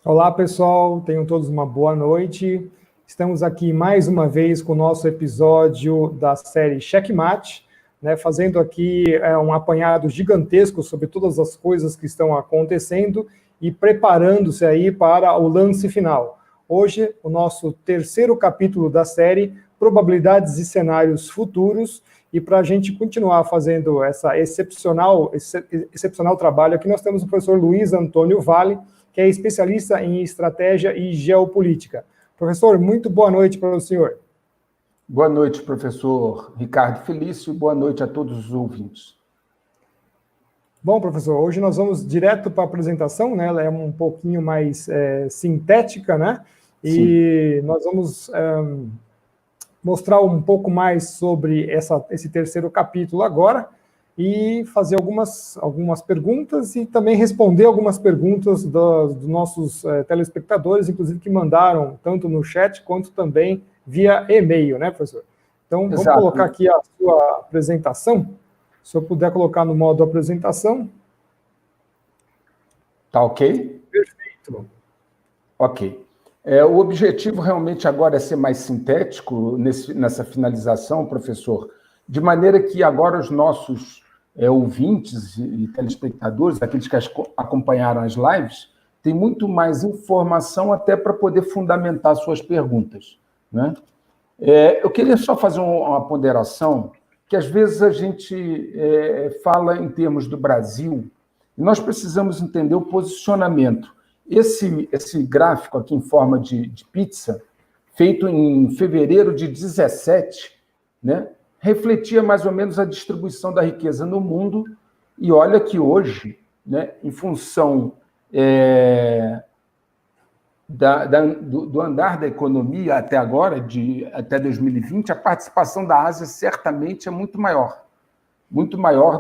Olá, pessoal, tenham todos uma boa noite. Estamos aqui mais uma vez com o nosso episódio da série Checkmate, né, fazendo aqui um apanhado gigantesco sobre todas as coisas que estão acontecendo e preparando-se aí para o lance final. Hoje, o nosso terceiro capítulo da série, Probabilidades e Cenários Futuros, e para a gente continuar fazendo esse excepcional trabalho aqui, nós temos o professor Luiz Antônio Vale, que é especialista em estratégia e geopolítica. Professor, muito boa noite para o senhor. Boa noite, professor Ricardo Felício, boa noite a todos os ouvintes. Bom, professor, hoje nós vamos direto para a apresentação, né? Ela é um pouquinho mais sintética, né? E sim, nós vamos mostrar um pouco mais sobre esse terceiro capítulo agora, e fazer algumas perguntas e também responder algumas perguntas dos nossos telespectadores, inclusive que mandaram tanto no chat quanto também via e-mail, né, professor? Então, vamos colocar aqui a sua apresentação. Se eu puder colocar no modo apresentação. Tá ok? Perfeito. Ok. O objetivo realmente agora é ser mais sintético nessa finalização, professor, de maneira que agora os nossos ouvintes e telespectadores, aqueles que acompanharam as lives, têm muito mais informação até para poder fundamentar suas perguntas, né? Eu queria só fazer uma ponderação, que às vezes a gente fala em termos do Brasil, e nós precisamos entender o posicionamento. Esse gráfico aqui em forma de pizza, feito em fevereiro de 17, né, refletia mais ou menos a distribuição da riqueza no mundo, e olha que hoje, né, em função do andar da economia até agora, até 2020, a participação da Ásia certamente é muito maior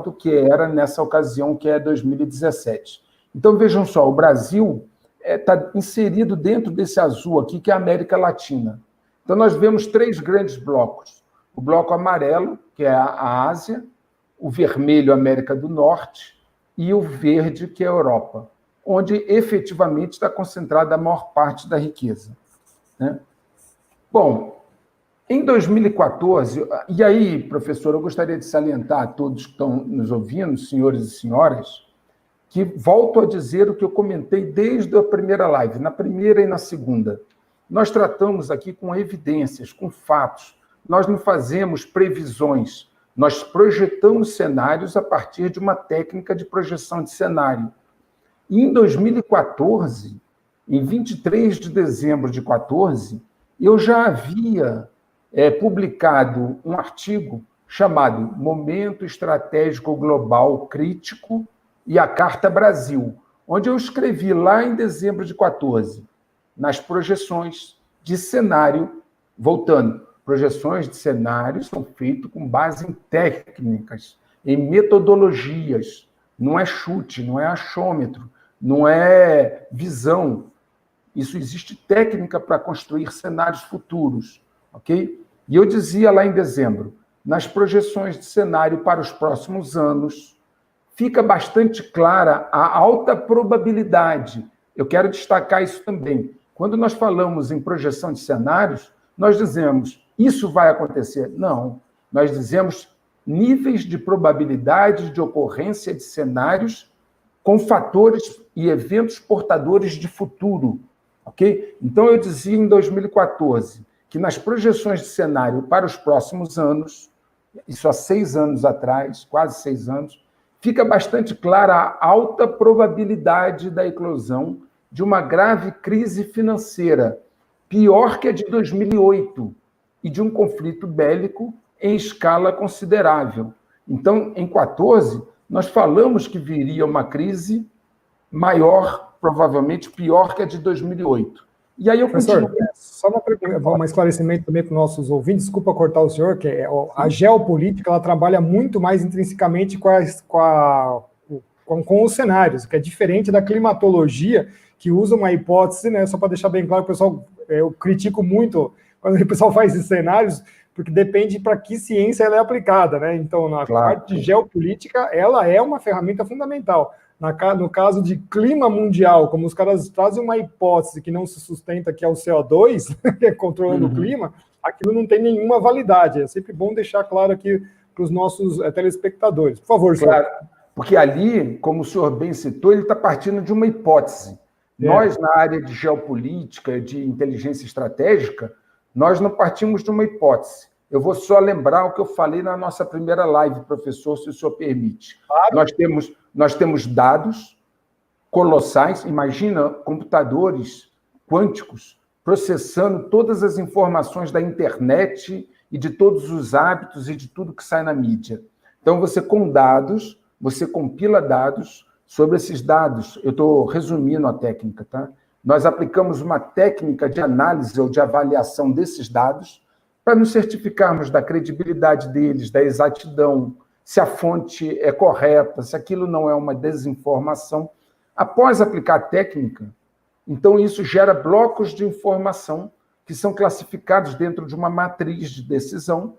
do que era nessa ocasião, que é 2017. Então, vejam só, o Brasil está inserido dentro desse azul aqui, que é a América Latina. Então, nós vemos três grandes blocos. O bloco amarelo, que é a Ásia, o vermelho, a América do Norte, e o verde, que é a Europa, onde efetivamente está concentrada a maior parte da riqueza, né? Bom, em 2014, e aí, professor, eu gostaria de salientar a todos que estão nos ouvindo, senhores e senhoras, que volto a dizer o que eu comentei desde a primeira live, na primeira e na segunda. Nós tratamos aqui com evidências, com fatos. Nós não fazemos previsões, nós projetamos cenários a partir de uma técnica de projeção de cenário. E em 2014, em 23 de dezembro de 2014, eu já havia publicado um artigo chamado Momento Estratégico Global Crítico e a Carta Brasil, onde eu escrevi lá em dezembro de 2014, nas projeções de cenário, voltando, projeções de cenário são feitas com base em técnicas, em metodologias, não é chute, não é achômetro, não é visão. Isso existe técnica para construir cenários futuros, ok? E eu dizia lá em dezembro, nas projeções de cenário para os próximos anos, fica bastante clara a alta probabilidade. Eu quero destacar isso também. Quando nós falamos em projeção de cenários, nós dizemos, isso vai acontecer? Não. Nós dizemos níveis de probabilidade de ocorrência de cenários com fatores e eventos portadores de futuro, ok? Então, eu dizia em 2014 que nas projeções de cenário para os próximos anos, isso há 6 anos atrás, quase 6 anos, fica bastante clara a alta probabilidade da eclosão de uma grave crise financeira, pior que a de 2008, e de um conflito bélico em escala considerável. Então, em 2014, nós falamos que viria uma crise maior, provavelmente pior que a de 2008. E aí eu continuo... Só um esclarecimento também para os nossos ouvintes, desculpa cortar o senhor, que a geopolítica ela trabalha muito mais intrinsecamente com os cenários, que é diferente da climatologia, que usa uma hipótese, né? Só para deixar bem claro, o pessoal, eu critico muito quando o pessoal faz esses cenários, porque depende para que ciência ela é aplicada, né? Então, na parte de geopolítica, ela é uma ferramenta fundamental. No caso de clima mundial, como os caras trazem uma hipótese que não se sustenta, que é o CO2, controlando o clima, aquilo não tem nenhuma validade. É sempre bom deixar claro aqui para os nossos telespectadores. Por favor, senhor. Claro, porque ali, como o senhor bem citou, ele está partindo de uma hipótese. Nós, na área de geopolítica, de inteligência estratégica, nós não partimos de uma hipótese. Eu vou só lembrar o que eu falei na nossa primeira live, professor, se o senhor permite. Claro. Nós temos dados colossais, imagina computadores quânticos processando todas as informações da internet e de todos os hábitos e de tudo que sai na mídia. Então, você com dados, você compila dados. Sobre esses dados, eu estou resumindo a técnica, tá? Nós aplicamos uma técnica de análise ou de avaliação desses dados para nos certificarmos da credibilidade deles, da exatidão, se a fonte é correta, se aquilo não é uma desinformação. Após aplicar a técnica, então isso gera blocos de informação que são classificados dentro de uma matriz de decisão,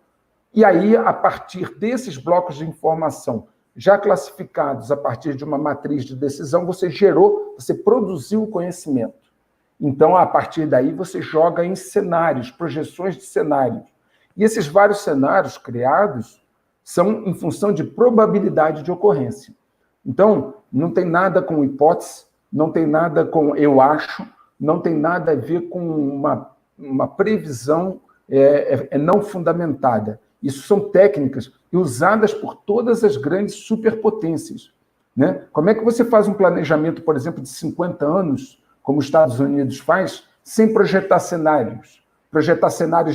e aí, a partir desses blocos de informação já classificados a partir de uma matriz de decisão, você produziu o conhecimento. Então, a partir daí, você joga em cenários, projeções de cenários. E esses vários cenários criados são em função de probabilidade de ocorrência. Então, não tem nada com hipótese, não tem nada com eu acho, não tem nada a ver com uma previsão não fundamentada. Isso são técnicas usadas por todas as grandes superpotências, né? Como é que você faz um planejamento, por exemplo, de 50 anos, como os Estados Unidos faz, sem projetar cenários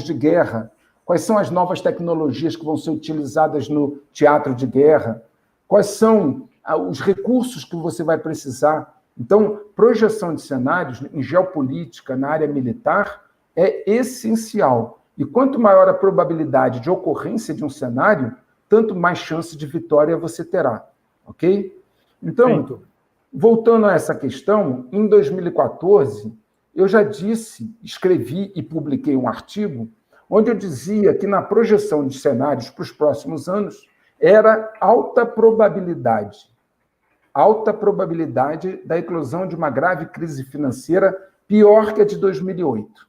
de guerra? Quais são as novas tecnologias que vão ser utilizadas no teatro de guerra? Quais são os recursos que você vai precisar? Então, projeção de cenários em geopolítica, na área militar, é essencial. E quanto maior a probabilidade de ocorrência de um cenário, tanto mais chance de vitória você terá, ok? Então, voltando a essa questão, em 2014, eu já escrevi e publiquei um artigo onde eu dizia que na projeção de cenários para os próximos anos era alta probabilidade da eclosão de uma grave crise financeira pior que a de 2008.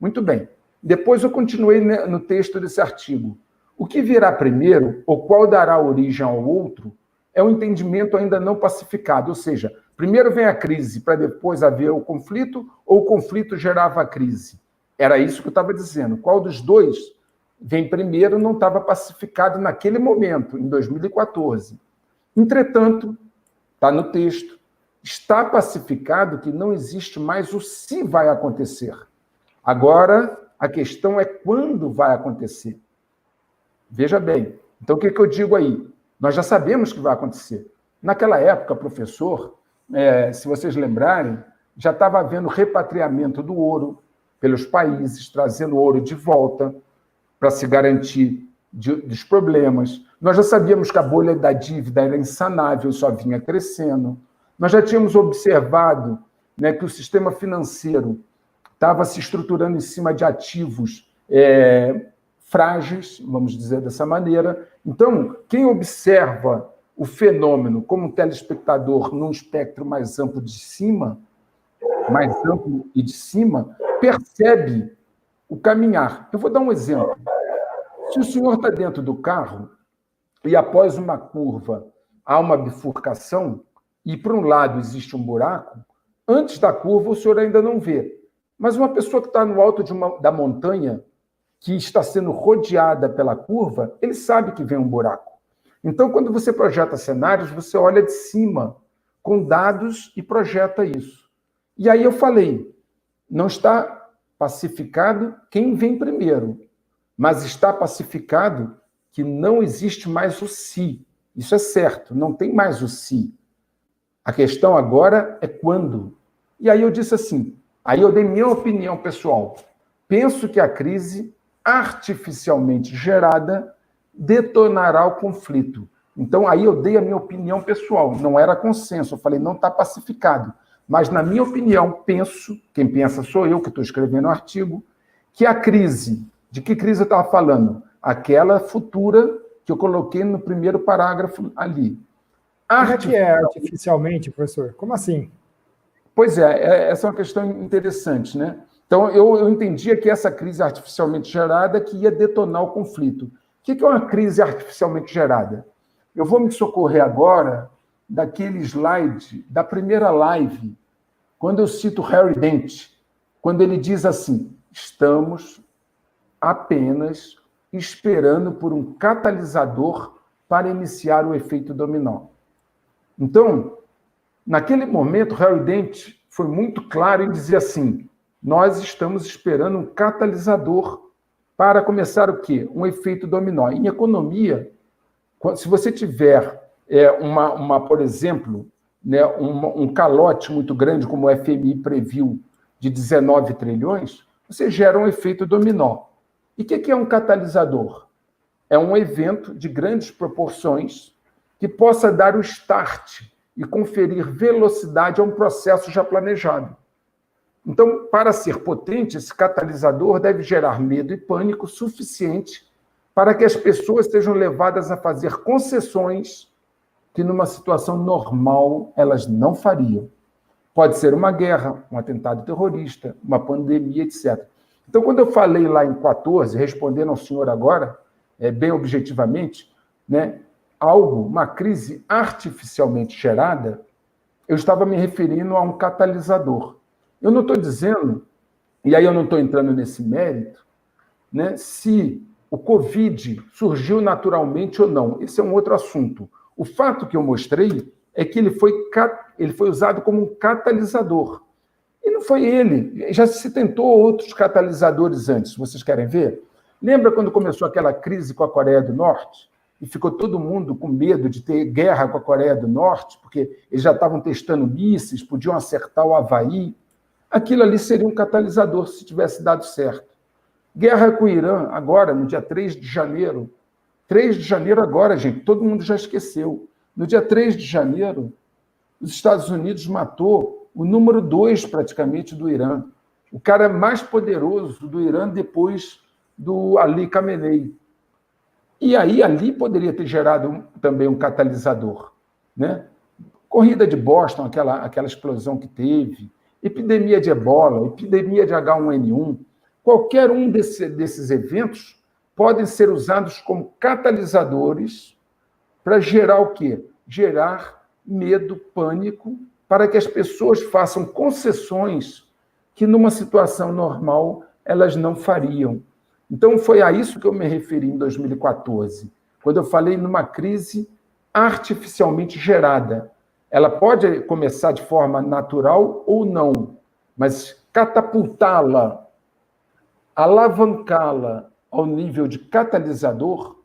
Muito bem. Depois eu continuei no texto desse artigo. O que virá primeiro, ou qual dará origem ao outro, é um entendimento ainda não pacificado, ou seja, primeiro vem a crise para depois haver o conflito, ou o conflito gerava a crise. Era isso que eu estava dizendo. Qual dos dois vem primeiro não estava pacificado naquele momento, em 2014. Entretanto, está no texto, está pacificado que não existe mais o se vai acontecer. Agora, a questão é quando vai acontecer. Veja bem, então o que eu digo aí? Nós já sabemos que vai acontecer. Naquela época, professor, se vocês lembrarem, já estava havendo repatriamento do ouro pelos países, trazendo ouro de volta para se garantir dos problemas. Nós já sabíamos que a bolha da dívida era insanável, só vinha crescendo. Nós já tínhamos observado, né, que o sistema financeiro estava se estruturando em cima de ativos frágeis, vamos dizer dessa maneira. Então, quem observa o fenômeno como telespectador num espectro mais amplo e de cima, percebe o caminhar. Eu vou dar um exemplo. Se o senhor está dentro do carro e após uma curva há uma bifurcação e para um lado existe um buraco, antes da curva o senhor ainda não vê. Mas uma pessoa que está no alto da montanha, que está sendo rodeada pela curva, ele sabe que vem um buraco. Então, quando você projeta cenários, você olha de cima, com dados, e projeta isso. E aí eu falei, não está pacificado quem vem primeiro, mas está pacificado que não existe mais o se. Isso é certo, não tem mais o se. A questão agora é quando. E aí eu disse assim, aí eu dei minha opinião pessoal. Penso que a crise artificialmente gerada detonará o conflito. Então, aí eu dei a minha opinião pessoal. Não era consenso. Eu falei, não está pacificado. Mas, na minha opinião, penso, quem pensa sou eu, que estou escrevendo o artigo, que a crise De que crise eu estava falando? Aquela futura que eu coloquei no primeiro parágrafo ali. Como é que é artificialmente, professor? Como assim? Pois é, essa é uma questão interessante, né? Então, eu entendia que essa crise artificialmente gerada que ia detonar o conflito. O que é uma crise artificialmente gerada? Eu vou me socorrer agora daquele slide da primeira live, quando eu cito Harry Dent, quando ele diz assim: estamos apenas esperando por um catalisador para iniciar o efeito dominó. Então, naquele momento, Harry Dent foi muito claro em dizer assim: nós estamos esperando um catalisador para começar o quê? Um efeito dominó. Em economia, se você tiver por exemplo, né, um calote muito grande, como o FMI previu, de 19 trilhões, você gera um efeito dominó. E o que é um catalisador? É um evento de grandes proporções que possa dar o start e conferir velocidade a um processo já planejado. Então, para ser potente, esse catalisador deve gerar medo e pânico suficiente para que as pessoas sejam levadas a fazer concessões que, numa situação normal, elas não fariam. Pode ser uma guerra, um atentado terrorista, uma pandemia, etc. Então, quando eu falei lá em 14, respondendo ao senhor agora, bem objetivamente, né, uma crise artificialmente gerada, eu estava me referindo a um catalisador. Eu não estou dizendo, e aí eu não estou entrando nesse mérito, né, se o Covid surgiu naturalmente ou não. Esse é um outro assunto. O fato que eu mostrei é que ele foi usado como um catalisador. E não foi ele. Já se tentou outros catalisadores antes. Vocês querem ver? Lembra quando começou aquela crise com a Coreia do Norte? E ficou todo mundo com medo de ter guerra com a Coreia do Norte, porque eles já estavam testando mísseis, podiam acertar o Havaí. Aquilo ali seria um catalisador se tivesse dado certo. Guerra com o Irã, agora, no dia 3 de janeiro. 3 de janeiro agora, gente, todo mundo já esqueceu. No dia 3 de janeiro, os Estados Unidos matou o número 2, praticamente, do Irã. O cara mais poderoso do Irã depois do Ali Khamenei. E aí, ali poderia ter gerado também um catalisador, né? Corrida de Boston, aquela explosão que teve, epidemia de ebola, epidemia de H1N1, qualquer um desses eventos podem ser usados como catalisadores para gerar o quê? Gerar medo, pânico, para que as pessoas façam concessões que, numa situação normal, elas não fariam. Então, foi a isso que eu me referi em 2014, quando eu falei numa crise artificialmente gerada. Ela pode começar de forma natural ou não, mas catapultá-la, alavancá-la ao nível de catalisador,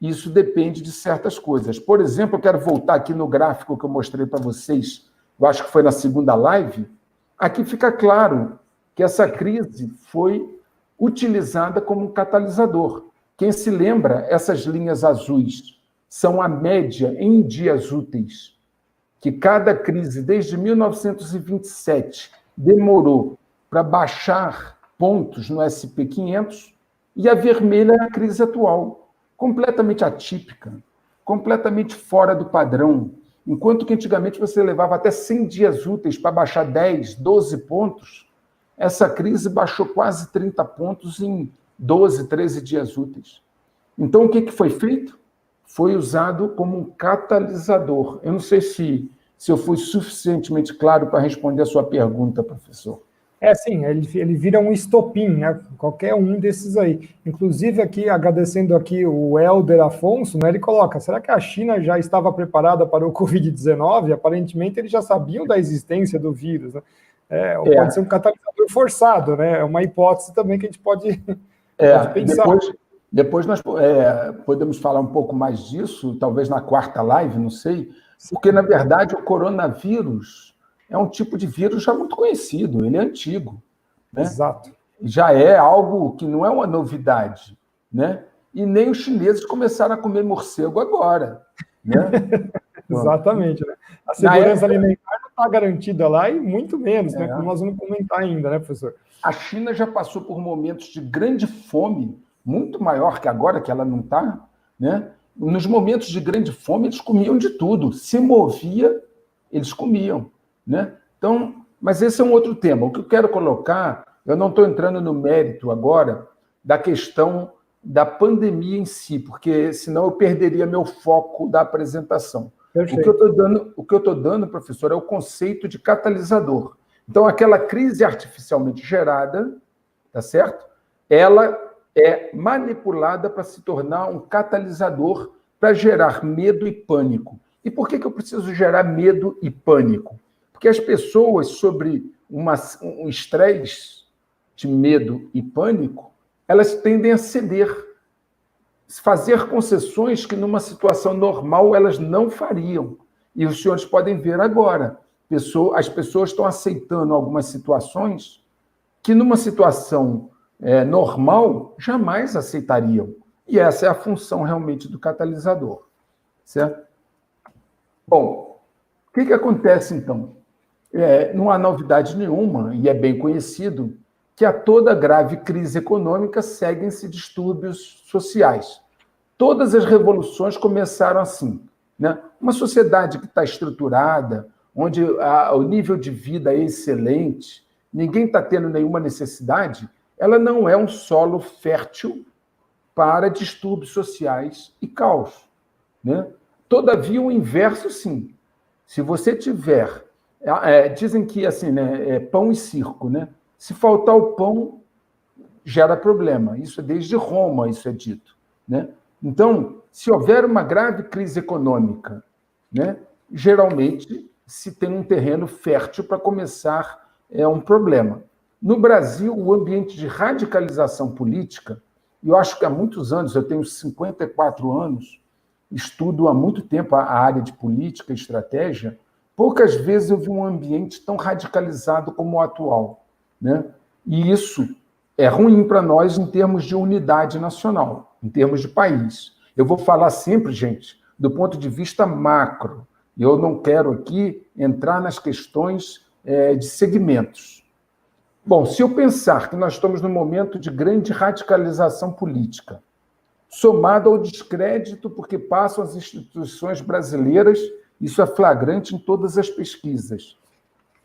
isso depende de certas coisas. Por exemplo, eu quero voltar aqui no gráfico que eu mostrei para vocês, eu acho que foi na segunda live. Aqui fica claro que essa crise foi utilizada como um catalisador. Quem se lembra, essas linhas azuis são a média em dias úteis, que cada crise, desde 1927, demorou para baixar pontos no SP500, e a vermelha é a crise atual, completamente atípica, completamente fora do padrão. Enquanto que antigamente você levava até 100 dias úteis para baixar 10, 12 pontos, essa crise baixou quase 30 pontos em 12, 13 dias úteis. Então, o que foi feito? Foi usado como um catalisador. Eu não sei se eu fui suficientemente claro para responder a sua pergunta, professor. Sim, ele vira um estopim, né? Qualquer um desses aí. Inclusive, aqui, agradecendo aqui o Helder Afonso, né, ele coloca, será que a China já estava preparada para o Covid-19? Aparentemente, eles já sabiam da existência do vírus, né? Ou pode ser um catalisador forçado, né? É uma hipótese também que a gente pode pensar. Depois nós podemos falar um pouco mais disso, talvez na quarta live, não sei, porque, na verdade, o coronavírus é um tipo de vírus já muito conhecido, ele é antigo, né? Exato. Já é algo que não é uma novidade, né? E nem os chineses começaram a comer morcego agora, né? Exatamente, né? A segurança alimentar não está garantida lá e muito menos, né? Como nós vamos comentar ainda, né, professor? A China já passou por momentos de grande fome, muito maior que agora, que ela não está, né? Nos momentos de grande fome, eles comiam de tudo. Se movia, eles comiam, né? Então, mas esse é um outro tema. O que eu quero colocar, eu não estou entrando no mérito agora da questão da pandemia em si, porque senão eu perderia meu foco da apresentação. Perfeito. O que eu estou dando, professor, é o conceito de catalisador. Então, aquela crise artificialmente gerada, tá certo? Ela é manipulada para se tornar um catalisador para gerar medo e pânico. E por que eu preciso gerar medo e pânico? Porque as pessoas, sobre um estresse de medo e pânico, elas tendem a ceder, fazer concessões que, numa situação normal, elas não fariam. E os senhores podem ver agora. As pessoas estão aceitando algumas situações que, numa situação normal, jamais aceitariam. E essa é a função realmente do catalisador. Certo? Bom, o que acontece, então? Não há novidade nenhuma, e é bem conhecido, que a toda grave crise econômica seguem-se distúrbios sociais. Todas as revoluções começaram assim, né? Uma sociedade que está estruturada, onde o nível de vida é excelente, ninguém está tendo nenhuma necessidade, ela não é um solo fértil para distúrbios sociais e caos, né? Todavia, o inverso, sim. Se você tiver... dizem que assim, né, pão e circo, né? Se faltar o pão, gera problema. Isso é desde Roma, isso é dito, né? Então, se houver uma grave crise econômica, né, geralmente se tem um terreno fértil para começar um problema. No Brasil, o ambiente de radicalização política, eu acho que há muitos anos, eu tenho 54 anos, estudo há muito tempo a área de política e estratégia, poucas vezes eu vi um ambiente tão radicalizado como o atual, né? E isso é ruim para nós em termos de unidade nacional, em termos de país. Eu vou falar sempre, gente, do ponto de vista macro. Eu não quero aqui entrar nas questões de segmentos. Bom, se eu pensar que nós estamos num momento de grande radicalização política, somado ao descrédito porque passam as instituições brasileiras, isso é flagrante em todas as pesquisas,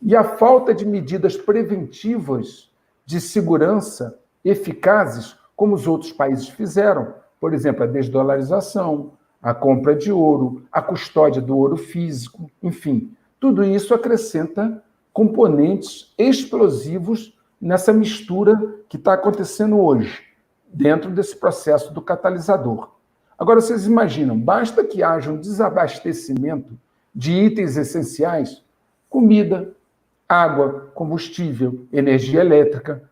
e a falta de medidas preventivas de segurança eficazes, como os outros países fizeram, por exemplo, a desdolarização, a compra de ouro, a custódia do ouro físico, enfim, tudo isso acrescenta componentes explosivos nessa mistura que está acontecendo hoje, dentro desse processo do catalisador. Agora, vocês imaginam, basta que haja um desabastecimento de itens essenciais, comida, água, combustível, energia elétrica,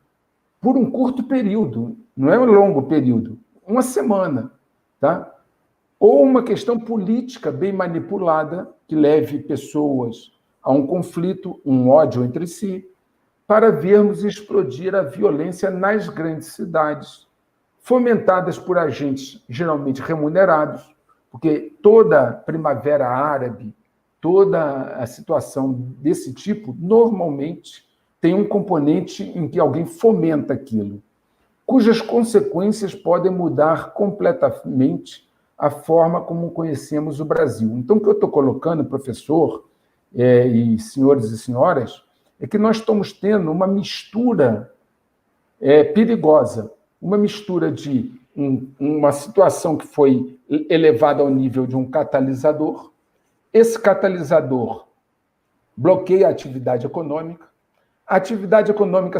por um curto período, não é um longo período, uma semana, tá? Ou uma questão política bem manipulada, que leve pessoas a um conflito, um ódio entre si, para vermos explodir a violência nas grandes cidades, fomentadas por agentes geralmente remunerados, porque toda primavera árabe, toda a situação desse tipo, normalmente tem um componente em que alguém fomenta aquilo, cujas consequências podem mudar completamente a forma como conhecemos o Brasil. Então, o que eu estou colocando, professor, e senhores e senhoras, é que nós estamos tendo uma mistura perigosa, uma mistura de uma situação que foi elevada ao nível de um catalisador. Esse catalisador bloqueia a atividade econômica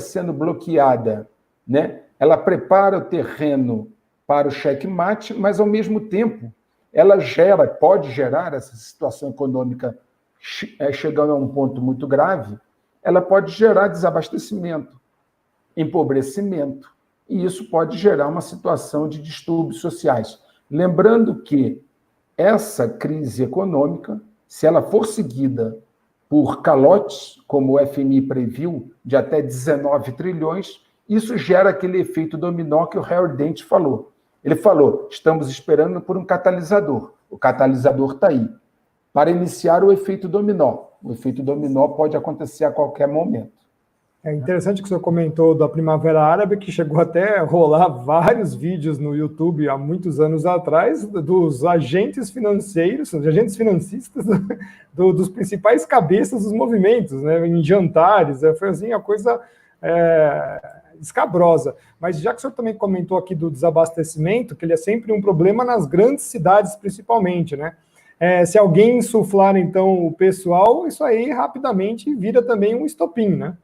sendo bloqueada, né, ela prepara o terreno para o checkmate, mas, ao mesmo tempo, ela pode gerar essa situação econômica chegando a um ponto muito grave, ela pode gerar desabastecimento, empobrecimento, e isso pode gerar uma situação de distúrbios sociais. Lembrando que essa crise econômica, se ela for seguida por calotes, como o FMI previu, de até 19 trilhões, isso gera aquele efeito dominó que o Howard Dent falou. Ele falou, estamos esperando por um catalisador. O catalisador está aí, para iniciar o efeito dominó. O efeito dominó pode acontecer a qualquer momento. É interessante que o senhor comentou da Primavera Árabe, que chegou até a rolar vários vídeos no YouTube há muitos anos atrás, dos agentes financeiros, dos agentes financistas, dos principais cabeças dos movimentos, né, em jantares. Foi assim, a coisa escabrosa. Mas já que o senhor também comentou aqui do desabastecimento, que ele é sempre um problema nas grandes cidades, principalmente, né? Se alguém insuflar, então, o pessoal, isso aí rapidamente vira também um estopim, né?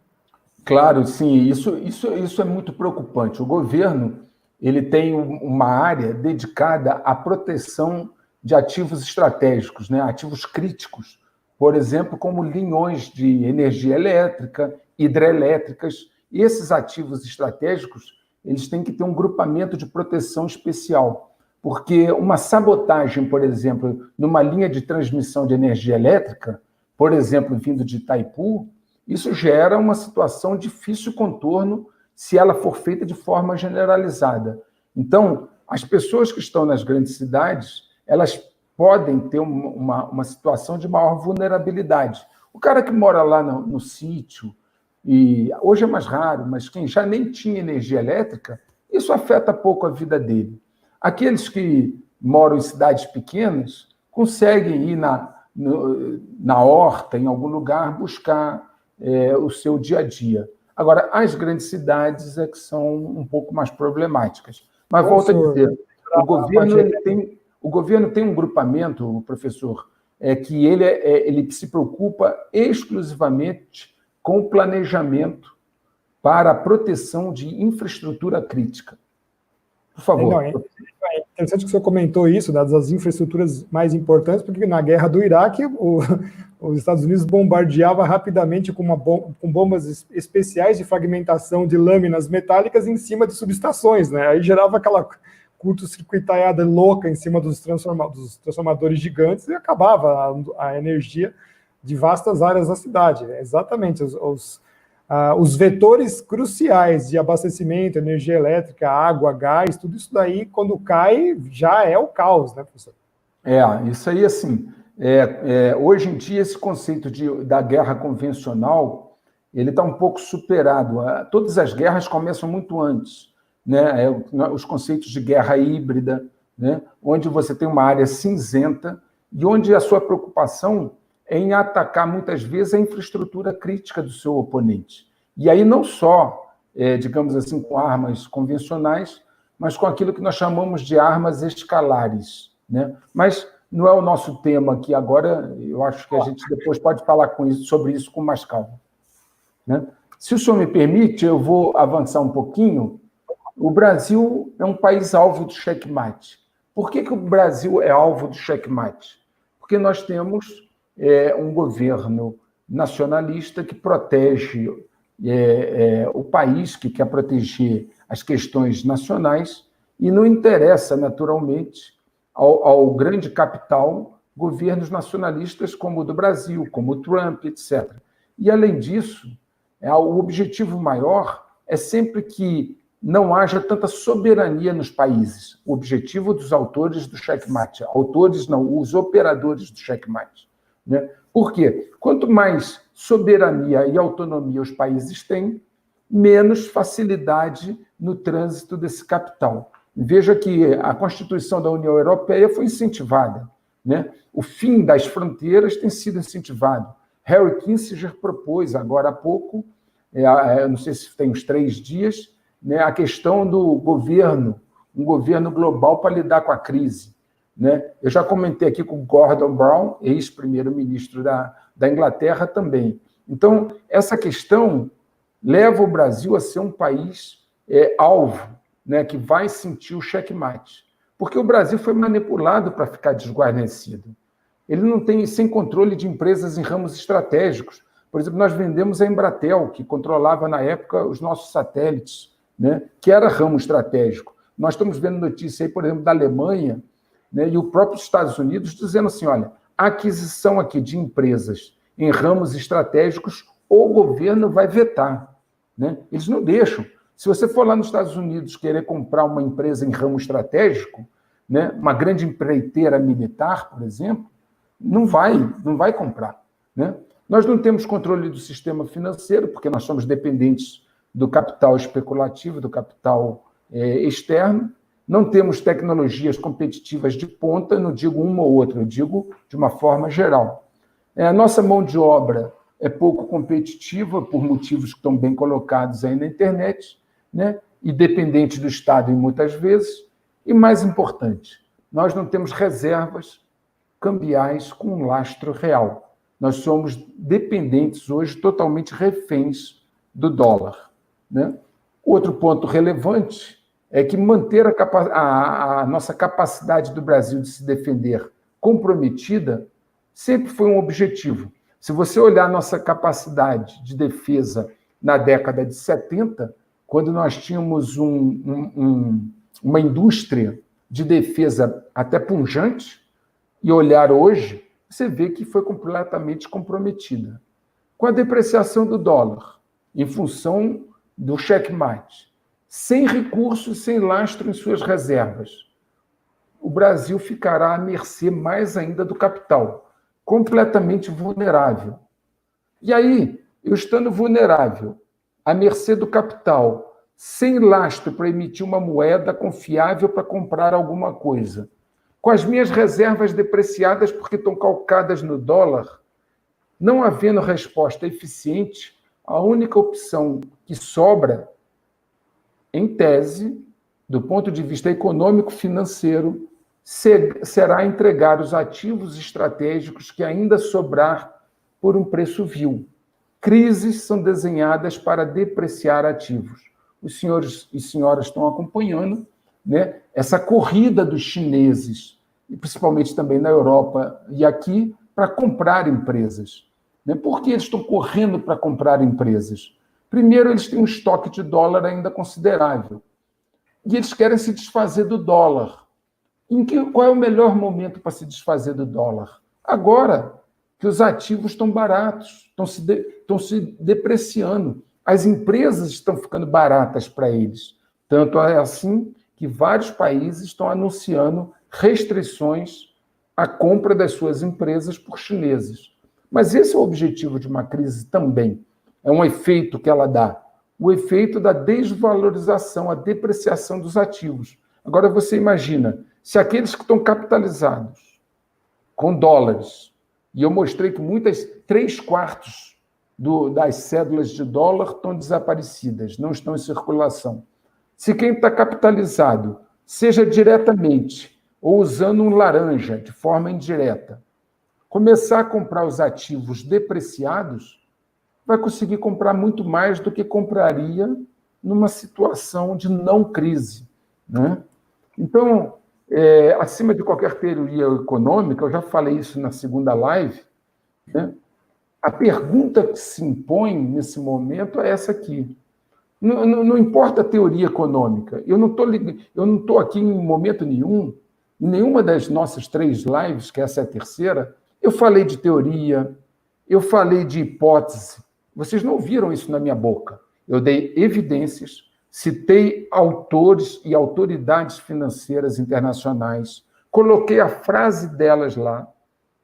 Claro, sim, isso é muito preocupante. O governo ele tem uma área dedicada à proteção de ativos estratégicos, né? Ativos críticos, por exemplo, como linhões de energia elétrica, hidrelétricas. E esses ativos estratégicos eles têm que ter um grupamento de proteção especial, porque uma sabotagem, por exemplo, numa linha de transmissão de energia elétrica, por exemplo, vindo de Itaipu, isso gera uma situação de difícil contorno se ela for feita de forma generalizada. Então, as pessoas que estão nas grandes cidades, elas podem ter uma situação de maior vulnerabilidade. O cara que mora lá no sítio, e hoje é mais raro, mas quem já nem tinha energia elétrica, isso afeta pouco a vida dele. Aqueles que moram em cidades pequenas conseguem ir na horta, em algum lugar, buscar o seu dia a dia. Agora, as grandes cidades é que são um pouco mais problemáticas. Mas volto a dizer, o governo tem um grupamento, professor, que ele se preocupa exclusivamente com o planejamento para a proteção de infraestrutura crítica. Por favor. É interessante que o senhor comentou isso, das infraestruturas mais importantes, porque na guerra do Iraque, os Estados Unidos bombardeava rapidamente com bombas especiais de fragmentação de lâminas metálicas em cima de subestações, né? Aí gerava aquela curto-circuitaiada louca em cima dos transformadores gigantes e acabava a energia de vastas áreas da cidade. Exatamente, os vetores cruciais de abastecimento, energia elétrica, água, gás, tudo isso daí, quando cai, já é o caos, né, professor? Isso aí, assim, hoje em dia, esse conceito da guerra convencional, ele está um pouco superado. Todas as guerras começam muito antes, né? Os conceitos de guerra híbrida, né? Onde você tem uma área cinzenta e onde a sua preocupação é em atacar, muitas vezes, a infraestrutura crítica do seu oponente. E aí não só, digamos assim, com armas convencionais, mas com aquilo que nós chamamos de armas escalares, né? Mas não é o nosso tema aqui agora, eu acho que a gente depois pode falar sobre isso com mais calma, né? Se o senhor me permite, eu vou avançar um pouquinho. O Brasil é um país alvo do checkmate. Por que o Brasil é alvo do checkmate? Porque nós temos um governo nacionalista que protege o país, que quer proteger as questões nacionais, e não interessa, naturalmente, ao grande capital, governos nacionalistas como o do Brasil, como o Trump, etc. E, além disso, o objetivo maior é sempre que não haja tanta soberania nos países. O objetivo dos autores do checkmate, os operadores do checkmate, né? Por quê? Quanto mais soberania e autonomia os países têm, menos facilidade no trânsito desse capital. Veja que a Constituição da União Europeia foi incentivada, né? O fim das fronteiras tem sido incentivado. Harry Kissinger propôs, agora há pouco, eu não sei se tem uns 3 dias, né, a questão do governo, um governo global para lidar com a crise, né? Eu já comentei aqui com o Gordon Brown, ex-primeiro-ministro da Inglaterra também. Então, essa questão leva o Brasil a ser um país alvo, né, que vai sentir o checkmate. Porque o Brasil foi manipulado para ficar desguarnecido. Ele não tem, sem controle de empresas em ramos estratégicos. Por exemplo, nós vendemos a Embratel, que controlava, na época, os nossos satélites, né, que era ramo estratégico. Nós estamos vendo notícia aí, por exemplo, da Alemanha, né, e o próprio Estados Unidos dizendo assim, olha, a aquisição aqui de empresas em ramos estratégicos, o governo vai vetar, né? Eles não deixam. Se você for lá nos Estados Unidos querer comprar uma empresa em ramo estratégico, né, uma grande empreiteira militar, por exemplo, não vai comprar, né? Nós não temos controle do sistema financeiro, porque nós somos dependentes do capital especulativo, do capital externo. Não temos tecnologias competitivas de ponta, não digo uma ou outra, eu digo de uma forma geral. A nossa mão de obra é pouco competitiva, por motivos que estão bem colocados aí na internet, né? E dependente do Estado, muitas vezes. E, mais importante, nós não temos reservas cambiais com um lastro real. Nós somos dependentes hoje, totalmente reféns do dólar, né? Outro ponto relevante é que manter a nossa capacidade do Brasil de se defender comprometida sempre foi um objetivo. Se você olhar a nossa capacidade de defesa na década de 70, quando nós tínhamos uma indústria de defesa até pujante, e olhar hoje, você vê que foi completamente comprometida. Com a depreciação do dólar, em função do checkmate, sem recursos, sem lastro em suas reservas, o Brasil ficará à mercê mais ainda do capital, completamente vulnerável. E aí, eu estando vulnerável, à mercê do capital, sem lastro para emitir uma moeda confiável para comprar alguma coisa, com as minhas reservas depreciadas porque estão calcadas no dólar, não havendo resposta eficiente, a única opção que sobra, em tese, do ponto de vista econômico-financeiro, será entregar os ativos estratégicos que ainda sobrar por um preço vil. Crises são desenhadas para depreciar ativos. Os senhores e senhoras estão acompanhando, né, essa corrida dos chineses, e principalmente também na Europa e aqui, para comprar empresas. Né? Por que eles estão correndo para comprar empresas? Primeiro, eles têm um estoque de dólar ainda considerável. E eles querem se desfazer do dólar. Qual é o melhor momento para se desfazer do dólar? Agora que os ativos estão baratos, estão se depreciando. As empresas estão ficando baratas para eles. Tanto é assim que vários países estão anunciando restrições à compra das suas empresas por chineses. Mas esse é o objetivo de uma crise também. É um efeito que ela dá. O efeito da desvalorização, a depreciação dos ativos. Agora você imagina, se aqueles que estão capitalizados com dólares, e eu mostrei que 3/4 das cédulas de dólar estão desaparecidas, não estão em circulação. Se quem está capitalizado, seja diretamente ou usando um laranja, de forma indireta, começar a comprar os ativos depreciados, vai conseguir comprar muito mais do que compraria numa situação de não crise, né? Então, acima de qualquer teoria econômica, eu já falei isso na segunda live, né? A pergunta que se impõe nesse momento é essa aqui. Não importa a teoria econômica, eu não estou aqui em momento nenhum, em nenhuma das nossas 3 lives, que essa é a terceira, eu falei de teoria, eu falei de hipótese. Vocês não ouviram isso na minha boca. Eu dei evidências, citei autores e autoridades financeiras internacionais, coloquei a frase delas lá.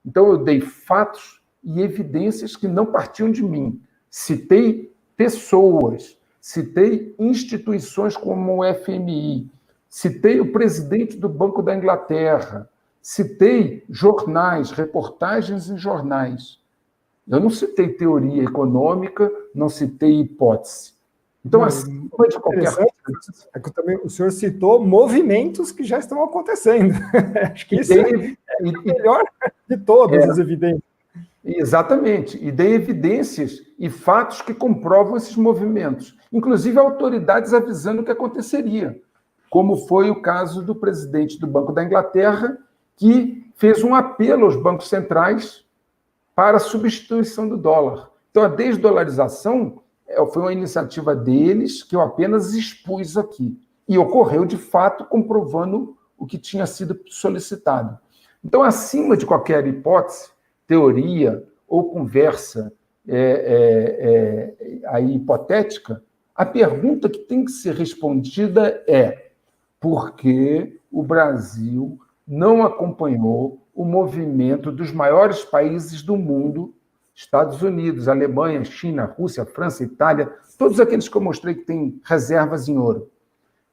Então, eu dei fatos e evidências que não partiam de mim. Citei pessoas, citei instituições como o FMI, citei o presidente do Banco da Inglaterra, citei jornais, reportagens em jornais. Eu não citei teoria econômica, não citei hipótese. Então, acima de qualquer coisa... É que também o senhor citou movimentos que já estão acontecendo. Acho que isso é o melhor de todas as evidências. Exatamente. E dei evidências e fatos que comprovam esses movimentos. Inclusive, autoridades avisando o que aconteceria. Como foi o caso do presidente do Banco da Inglaterra, que fez um apelo aos bancos centrais para a substituição do dólar. Então, a desdolarização foi uma iniciativa deles que eu apenas expus aqui. E ocorreu, de fato, comprovando o que tinha sido solicitado. Então, acima de qualquer hipótese, teoria ou conversa aí hipotética, a pergunta que tem que ser respondida é: por que o Brasil não acompanhou o movimento dos maiores países do mundo Estados Unidos, Alemanha, China, Rússia, França, Itália, todos aqueles que eu mostrei que têm reservas em ouro,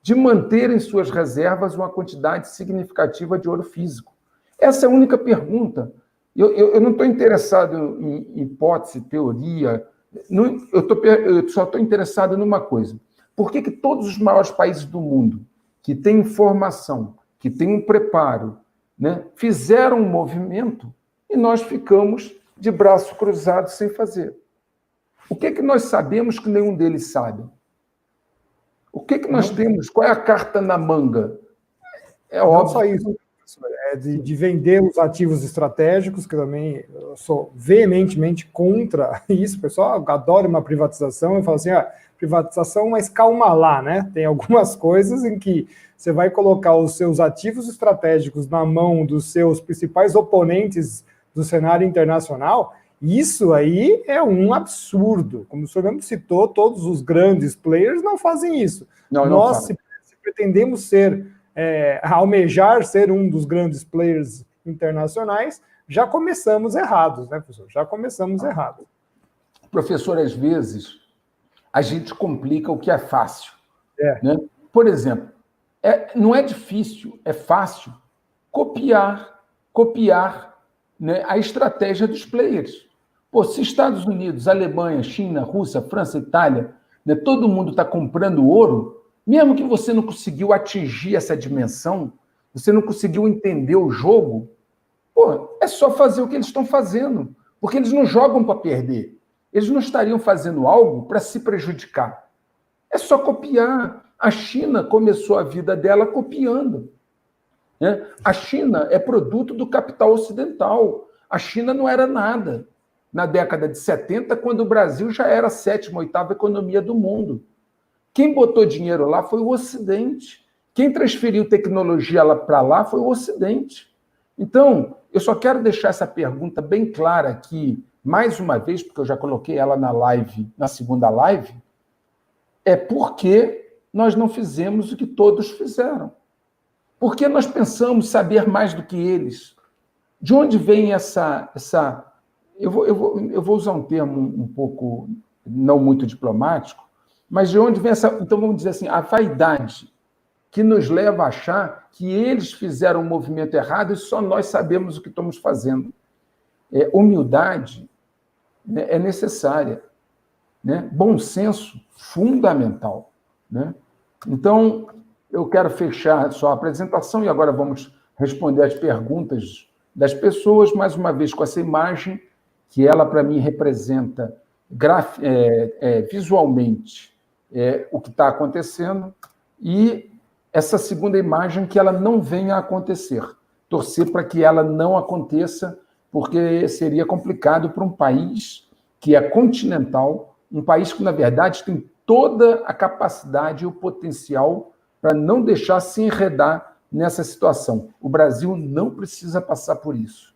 de manter em suas reservas uma quantidade significativa de ouro físico. Essa é a única pergunta. Eu não estou interessado em hipótese, teoria, eu só estou interessado numa coisa. Por que todos os maiores países do mundo, que têm informação, que têm um preparo, né, fizeram um movimento e nós ficamos de braço cruzado sem fazer? O que nós sabemos que nenhum deles sabe? O que nós temos? Qual é a carta na manga? É óbvio. Não só isso, é de vender os ativos estratégicos, que também eu sou veementemente contra isso. O pessoal adora uma privatização e fala assim, privatização, mas calma lá, né? Tem algumas coisas em que você vai colocar os seus ativos estratégicos na mão dos seus principais oponentes do cenário internacional. Isso aí é um absurdo. Como o senhor mesmo citou, todos os grandes players não fazem isso. Nós, se pretendemos almejar ser um dos grandes players internacionais, já começamos errados, né, professor? Já começamos errados. Professor, às vezes, a gente complica o que é fácil. Né? Por exemplo, não é difícil, é fácil copiar, né, a estratégia dos players. Pô, se Estados Unidos, Alemanha, China, Rússia, França, Itália, né, todo mundo está comprando ouro, mesmo que você não conseguiu atingir essa dimensão, você não conseguiu entender o jogo, pô, é só fazer o que eles estão fazendo, porque eles não jogam para perder. Eles não estariam fazendo algo para se prejudicar. É só copiar. A China começou a vida dela copiando. Né? A China é produto do capital ocidental. A China não era nada na década de 70, quando o Brasil já era a 7ª, 8ª economia do mundo. Quem botou dinheiro lá foi o Ocidente. Quem transferiu tecnologia para lá foi o Ocidente. Então, eu só quero deixar essa pergunta bem clara aqui, mais uma vez, porque eu já coloquei ela na live, na segunda live, é porque nós não fizemos o que todos fizeram. Porque nós pensamos saber mais do que eles. De onde vem essa eu vou usar um termo um pouco não muito diplomático, mas de onde vem essa, então vamos dizer assim, a vaidade que nos leva a achar que eles fizeram um movimento errado e só nós sabemos o que estamos fazendo. Humildade, né, é necessária, né? Bom senso, fundamental, né? Então, eu quero fechar só a apresentação e agora vamos responder as perguntas das pessoas, mais uma vez com essa imagem, que ela, para mim, representa visualmente o que está acontecendo, e essa segunda imagem que ela não venha a acontecer. Torcer para que ela não aconteça, porque seria complicado para um país que é continental, um país que, na verdade, tem toda a capacidade e o potencial para não deixar se enredar nessa situação. O Brasil não precisa passar por isso.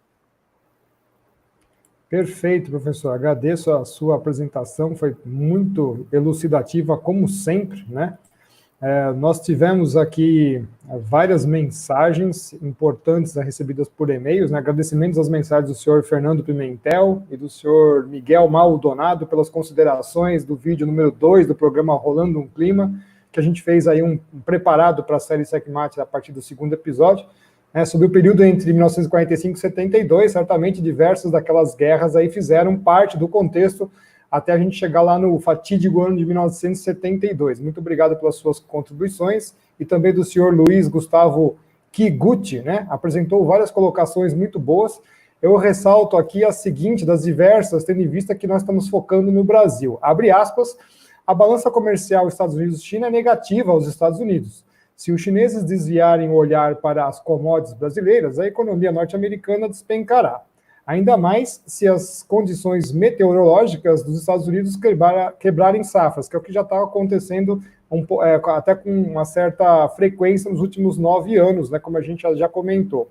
Perfeito, professor. Agradeço a sua apresentação, foi muito elucidativa, como sempre, né? Nós tivemos aqui várias mensagens importantes recebidas por e-mails, né? Agradecimentos às mensagens do senhor Fernando Pimentel e do senhor Miguel Maldonado pelas considerações do vídeo número 2 do programa Rolando um Clima, que a gente fez aí um preparado para a série Checkmate a partir do 2º episódio, sobre o período entre 1945 e 72, certamente diversas daquelas guerras aí fizeram parte do contexto até a gente chegar lá no fatídico ano de 1972. Muito obrigado pelas suas contribuições, e também do senhor Luiz Gustavo Kiguchi, né? Apresentou várias colocações muito boas. Eu ressalto aqui a seguinte, das diversas, tendo em vista que nós estamos focando no Brasil. Abre aspas, a balança comercial Estados Unidos-China é negativa aos Estados Unidos. Se os chineses desviarem o olhar para as commodities brasileiras, a economia norte-americana despencará. Ainda mais se as condições meteorológicas dos Estados Unidos quebrarem safras, que é o que já está acontecendo até com uma certa frequência nos últimos 9 anos, né, como a gente já comentou.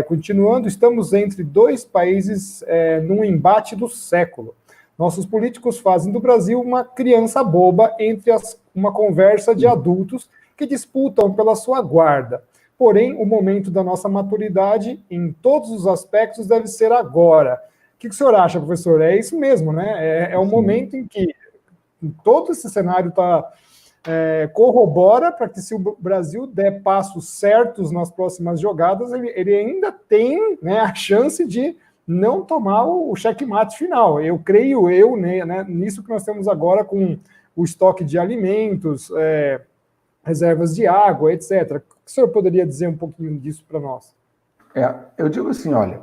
Continuando, estamos entre dois países num embate do século. Nossos políticos fazem do Brasil uma criança boba entre uma conversa de adultos que disputam pela sua guarda. Porém, o momento da nossa maturidade, em todos os aspectos, deve ser agora. que o senhor acha, professor? É isso mesmo, né? É o momento em que todo esse cenário corrobora para que, se o Brasil der passos certos nas próximas jogadas, ele ainda tem, né, a chance de não tomar o checkmate final. Eu creio né, nisso que nós temos agora com o estoque de alimentos, reservas de água, etc. O senhor poderia dizer um pouquinho disso para nós? Eu digo assim, olha,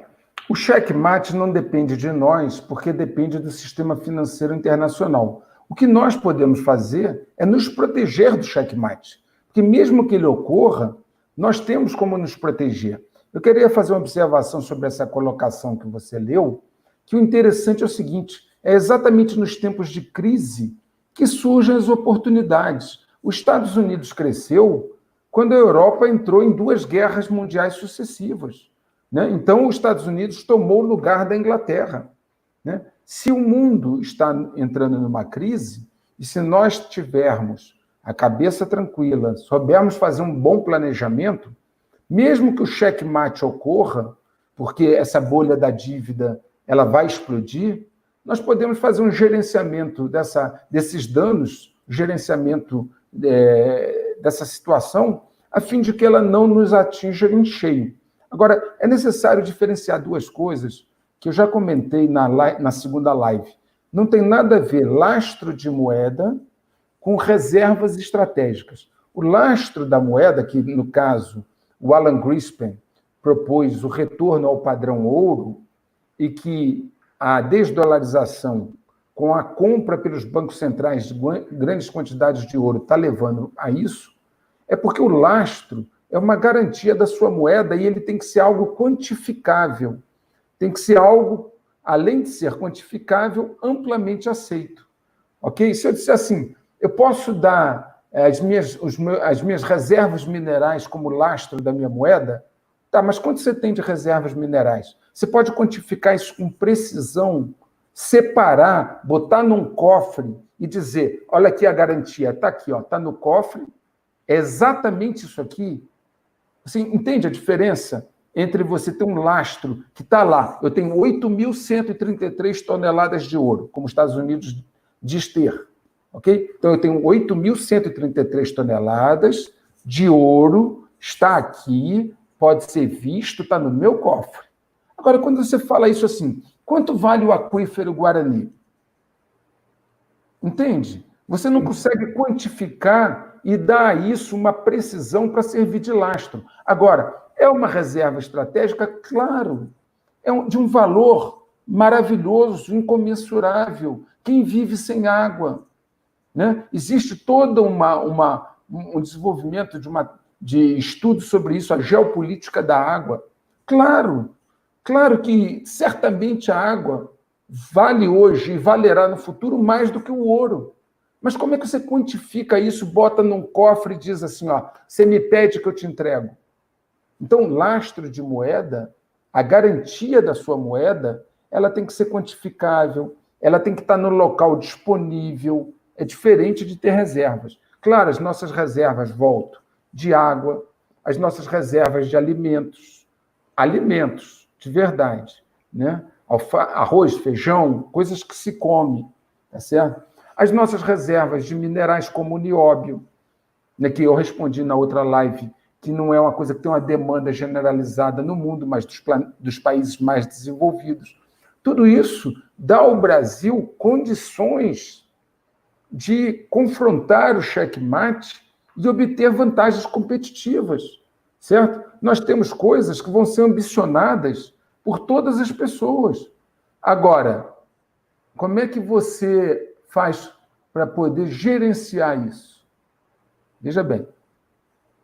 o checkmate não depende de nós, porque depende do sistema financeiro internacional. O que nós podemos fazer é nos proteger do checkmate, porque mesmo que ele ocorra, nós temos como nos proteger. Eu queria fazer uma observação sobre essa colocação que você leu, que o interessante é o seguinte, é exatamente nos tempos de crise que surgem as oportunidades. Os Estados Unidos cresceu quando a Europa entrou em 2 guerras mundiais sucessivas, né? Então, os Estados Unidos tomou o lugar da Inglaterra, né? Se o mundo está entrando numa crise, e se nós tivermos a cabeça tranquila, soubermos fazer um bom planejamento, mesmo que o checkmate ocorra, porque essa bolha da dívida ela vai explodir, nós podemos fazer um gerenciamento desses danos, gerenciamento dessa situação, a fim de que ela não nos atinja em cheio. Agora, é necessário diferenciar 2 coisas que eu já comentei na segunda live. Não tem nada a ver lastro de moeda com reservas estratégicas. O lastro da moeda, que no caso o Alan Greenspan propôs o retorno ao padrão ouro, e que a desdolarização com a compra pelos bancos centrais de grandes quantidades de ouro está levando a isso, é porque o lastro é uma garantia da sua moeda e ele tem que ser algo quantificável. Tem que ser algo, além de ser quantificável, amplamente aceito. Ok? Se eu disser assim, eu posso dar as minhas reservas minerais como lastro da minha moeda, tá, mas quanto você tem de reservas minerais? Você pode quantificar isso com precisão, separar, botar num cofre e dizer, olha aqui a garantia, está aqui, está no cofre, é exatamente isso aqui. Você entende a diferença entre você ter um lastro que está lá, eu tenho 8.133 toneladas de ouro, como os Estados Unidos diz ter, ok? Então eu tenho 8.133 toneladas de ouro, está aqui, pode ser visto, está no meu cofre. Agora, quando você fala isso assim, quanto vale o aquífero Guarani? Entende? Você não consegue quantificar e dar a isso uma precisão para servir de lastro. Agora, é uma reserva estratégica? Claro. É de um valor maravilhoso, incomensurável. Quem vive sem água? Né? Existe todo um desenvolvimento de estudo sobre isso, a geopolítica da água. Claro que certamente a água vale hoje e valerá no futuro mais do que o ouro. Mas como é que você quantifica isso, bota num cofre e diz assim, você me pede que eu te entrego? Então, lastro de moeda, a garantia da sua moeda, ela tem que ser quantificável, ela tem que estar no local disponível, é diferente de ter reservas. Claro, as nossas reservas, volto, de água, as nossas reservas de alimentos de verdade, né? Arroz, feijão, coisas que se come, tá certo? As nossas reservas de minerais como o nióbio, né, que eu respondi na outra live, que não é uma coisa que tem uma demanda generalizada no mundo, mas dos países mais desenvolvidos. Tudo isso dá ao Brasil condições de confrontar o checkmate e obter vantagens competitivas, certo? Nós temos coisas que vão ser ambicionadas por todas as pessoas. Agora, como é que você faz para poder gerenciar isso? Veja bem,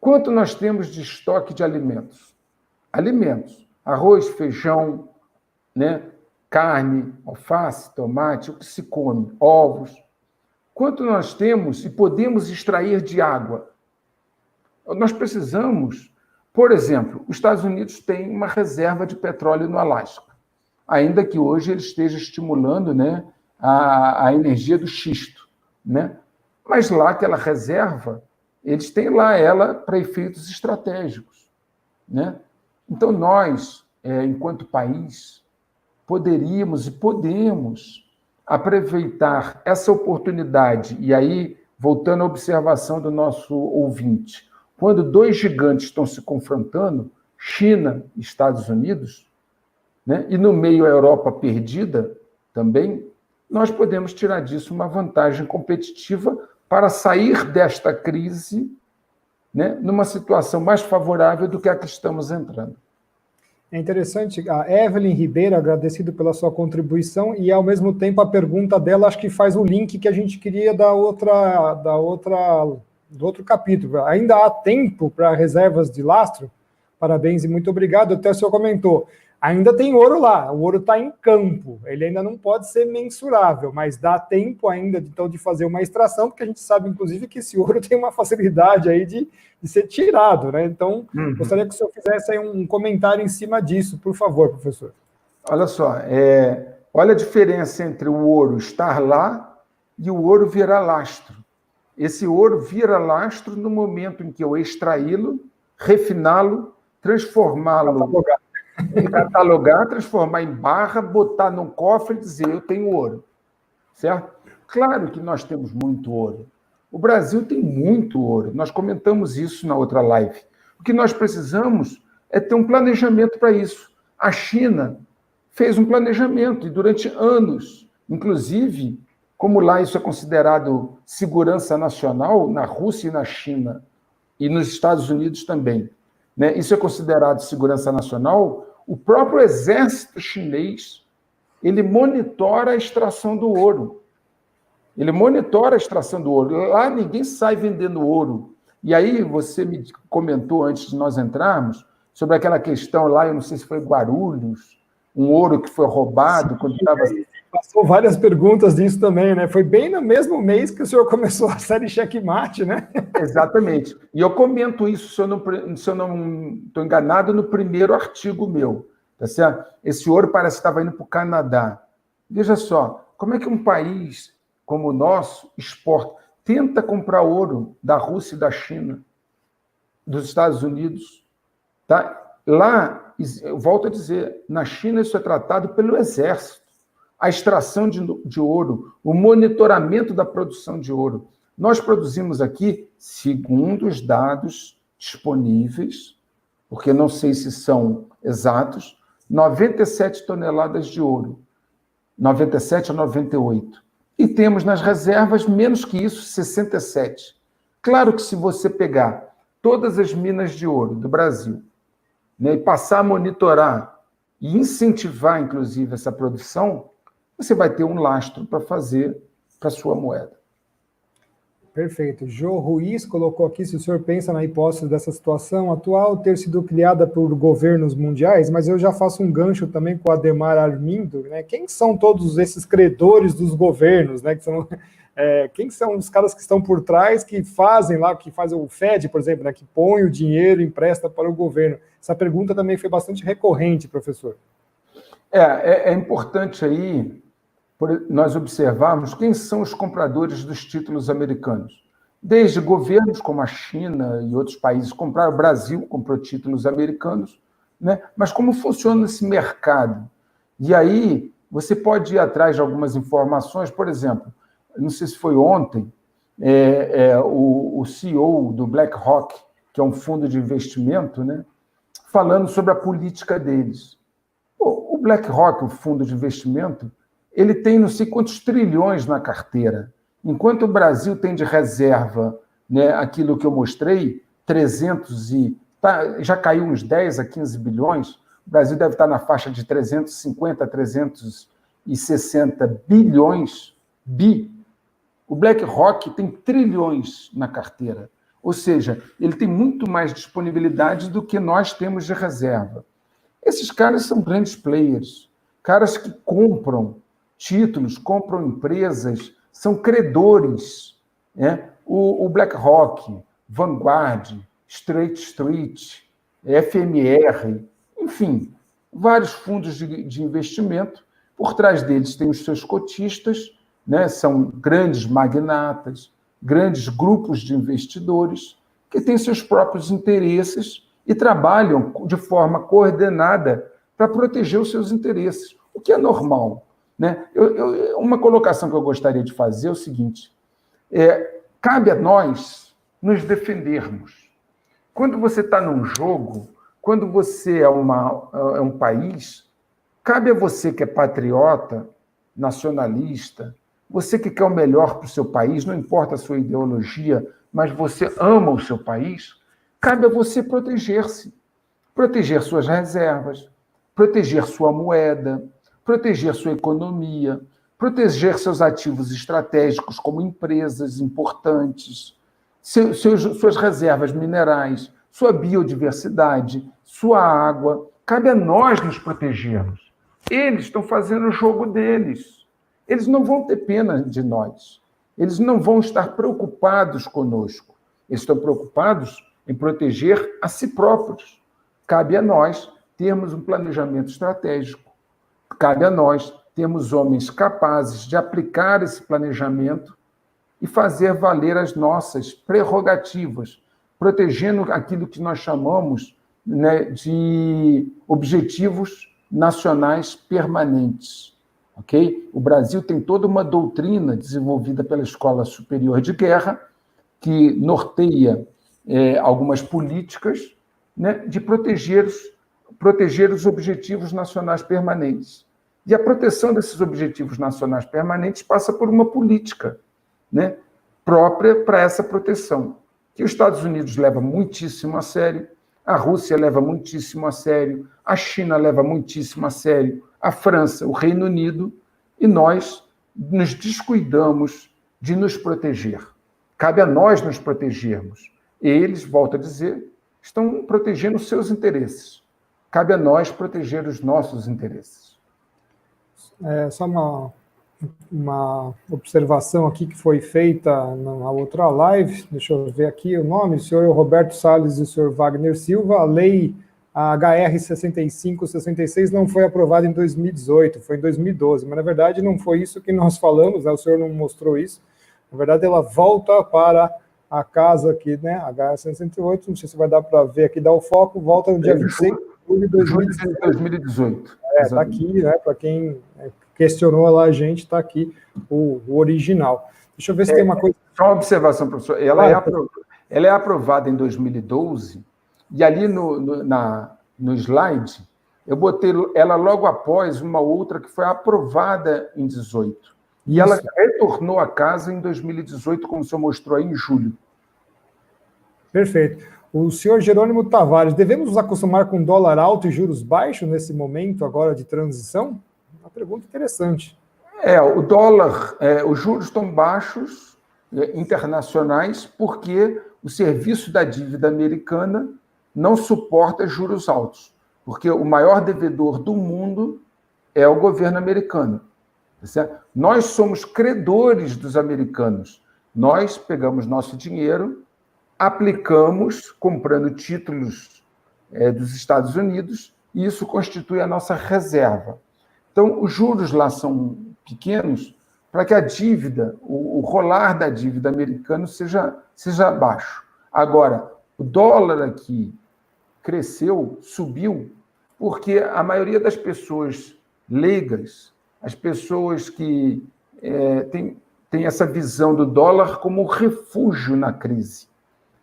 quanto nós temos de estoque de alimentos? Alimentos, arroz, feijão, né? Carne, alface, tomate, o que se come, ovos. Quanto nós temos e podemos extrair de água? Nós precisamos, por exemplo, os Estados Unidos têm uma reserva de petróleo no Alasca, ainda que hoje ele esteja estimulando, né, a energia do xisto, né? Mas lá aquela reserva, eles têm lá ela para efeitos estratégicos, né? Então nós, enquanto país, poderíamos e podemos aproveitar essa oportunidade, e aí, voltando à observação do nosso ouvinte, quando dois gigantes estão se confrontando, China e Estados Unidos, né, e no meio a Europa perdida também, nós podemos tirar disso uma vantagem competitiva para sair desta crise, né, numa situação mais favorável do que a que estamos entrando. É interessante, a Evelyn Ribeiro, agradecido pela sua contribuição, e ao mesmo tempo a pergunta dela acho que faz o link que a gente queria do outro capítulo. Ainda há tempo para reservas de lastro? Parabéns e muito obrigado. Até o senhor comentou, ainda tem ouro lá, o ouro está em campo, ele ainda não pode ser mensurável, mas dá tempo ainda então de fazer uma extração, porque a gente sabe, inclusive, que esse ouro tem uma facilidade aí de ser tirado, né? Então, gostaria que o senhor fizesse aí um comentário em cima disso, por favor, professor. Olha só, olha a diferença entre o ouro estar lá e o ouro virar lastro. Esse ouro vira lastro no momento em que eu extraí-lo, refiná-lo, transformá-lo, catalogar, transformar em barra, botar num cofre e dizer, eu tenho ouro. Certo? Claro que nós temos muito ouro. O Brasil tem muito ouro. Nós comentamos isso na outra live. O que nós precisamos é ter um planejamento para isso. A China fez um planejamento e durante anos, inclusive, como lá isso é considerado segurança nacional, na Rússia e na China, e nos Estados Unidos também, né? Isso é considerado segurança nacional, o próprio exército chinês, ele monitora a extração do ouro. Ele monitora a extração do ouro. Lá ninguém sai vendendo ouro. E aí você me comentou, antes de nós entrarmos, sobre aquela questão lá, eu não sei se foi Guarulhos, um ouro que foi roubado. Quando estava... Passou várias perguntas disso também, né? Foi bem no mesmo mês que o senhor começou a série Checkmate, né? Exatamente. E eu comento isso, se eu não estou enganado, no primeiro artigo meu. Tá certo? Esse ouro parece que estava indo para o Canadá. Veja só, como é que um país como o nosso exporta, tenta comprar ouro da Rússia e da China, dos Estados Unidos. Tá? Lá, eu volto a dizer, na China isso é tratado pelo exército. A extração de ouro, o monitoramento da produção de ouro. Nós produzimos aqui, segundo os dados disponíveis, porque não sei se são exatos, 97 toneladas de ouro. 97 a 98. E temos nas reservas, menos que isso, 67. Claro que se você pegar todas as minas de ouro do Brasil, né, e passar a monitorar e incentivar, inclusive, essa produção, você vai ter um lastro para fazer para a sua moeda. Perfeito. Jô Ruiz colocou aqui, se o senhor pensa na hipótese dessa situação atual ter sido criada por governos mundiais, mas eu já faço um gancho também com o Ademar Armindo, né? Quem são todos esses credores dos governos, né? Quem são os caras que estão por trás, que fazem lá, que faz o Fed, por exemplo, né? Que põe o dinheiro e empresta para o governo? Essa pergunta também foi bastante recorrente, professor. É importante aí nós observarmos quem são os compradores dos títulos americanos. Desde governos como a China e outros países compraram, o Brasil comprou títulos americanos, né? Mas como funciona esse mercado? E aí você pode ir atrás de algumas informações, por exemplo, não sei se foi ontem, o CEO do BlackRock, que é um fundo de investimento, né? Falando sobre a política deles. O BlackRock, o fundo de investimento, ele tem não sei quantos trilhões na carteira. Enquanto o Brasil tem de reserva, né, aquilo que eu mostrei, 300 já caiu uns 10 a 15 bilhões, o Brasil deve estar na faixa de 350 a 360 bilhões, o BlackRock tem trilhões na carteira. Ou seja, ele tem muito mais disponibilidade do que nós temos de reserva. Esses caras são grandes players, caras que compram títulos, compram empresas, são credores. Né? O BlackRock, Vanguard, State Street, FMR, enfim, vários fundos de investimento. Por trás deles tem os seus cotistas, né? São grandes magnatas, grandes grupos de investidores que têm seus próprios interesses e trabalham de forma coordenada para proteger os seus interesses. o que é normal, né? Uma colocação que eu gostaria de fazer é o seguinte, cabe a nós nos defendermos. Quando você está num jogo, quando você é um país, cabe a você que é patriota, nacionalista, você que quer o melhor para o seu país, não importa a sua ideologia, mas você ama o seu país, cabe a você proteger-se. Proteger suas reservas, proteger sua moeda, proteger sua economia, proteger seus ativos estratégicos como empresas importantes, suas reservas minerais, sua biodiversidade, sua água. Cabe a nós nos protegermos. Eles estão fazendo o jogo deles. Eles não vão ter pena de nós. Eles não vão estar preocupados conosco. Eles estão preocupados em proteger a si próprios. Cabe a nós termos um planejamento estratégico. Cabe a nós termos homens capazes de aplicar esse planejamento e fazer valer as nossas prerrogativas, protegendo aquilo que nós chamamos, né, de objetivos nacionais permanentes. Okay? O Brasil tem toda uma doutrina desenvolvida pela Escola Superior de Guerra que norteia algumas políticas, né, de proteger os objetivos nacionais permanentes. E a proteção desses objetivos nacionais permanentes passa por uma política, né, própria para essa proteção, que os Estados Unidos leva muitíssimo a sério, a Rússia leva muitíssimo a sério, a China leva muitíssimo a sério, a França, o Reino Unido, e nós nos descuidamos de nos proteger. Cabe a nós nos protegermos. Eles, volto a dizer, estão protegendo os seus interesses. Cabe a nós proteger os nossos interesses. Só uma observação aqui que foi feita na outra live, deixa eu ver aqui o nome, o senhor Roberto Salles e o senhor Wagner Silva, a lei HR 6566 não foi aprovada em 2018, foi em 2012, mas na verdade não foi isso que nós falamos, né? O senhor não mostrou isso, na verdade ela volta para a casa aqui, né, HR 168, não sei se vai dar para ver aqui, dá o foco, volta no dia 26 de julho de 2018. Está aqui, né, para quem questionou lá a gente, está aqui o original. Deixa eu ver se tem uma coisa... Só uma observação, professor. Ela é aprovada em 2012, e ali no slide, eu botei ela logo após uma outra que foi aprovada em 2018. E ela retornou à casa em 2018, como o senhor mostrou aí, em julho. Perfeito. O senhor Jerônimo Tavares, devemos nos acostumar com dólar alto e juros baixos nesse momento agora de transição? Uma pergunta interessante. O dólar, os juros estão baixos, internacionais, porque o serviço da dívida americana não suporta juros altos, porque o maior devedor do mundo é o governo americano. Certo? Nós somos credores dos americanos. Nós pegamos nosso dinheiro, aplicamos comprando títulos dos Estados Unidos, e isso constitui a nossa reserva. Então, os juros lá são pequenos para que a dívida, o rolar da dívida americana seja baixo. Agora, o dólar aqui cresceu, subiu, porque a maioria das pessoas leigas, as pessoas que têm essa visão do dólar como um refúgio na crise.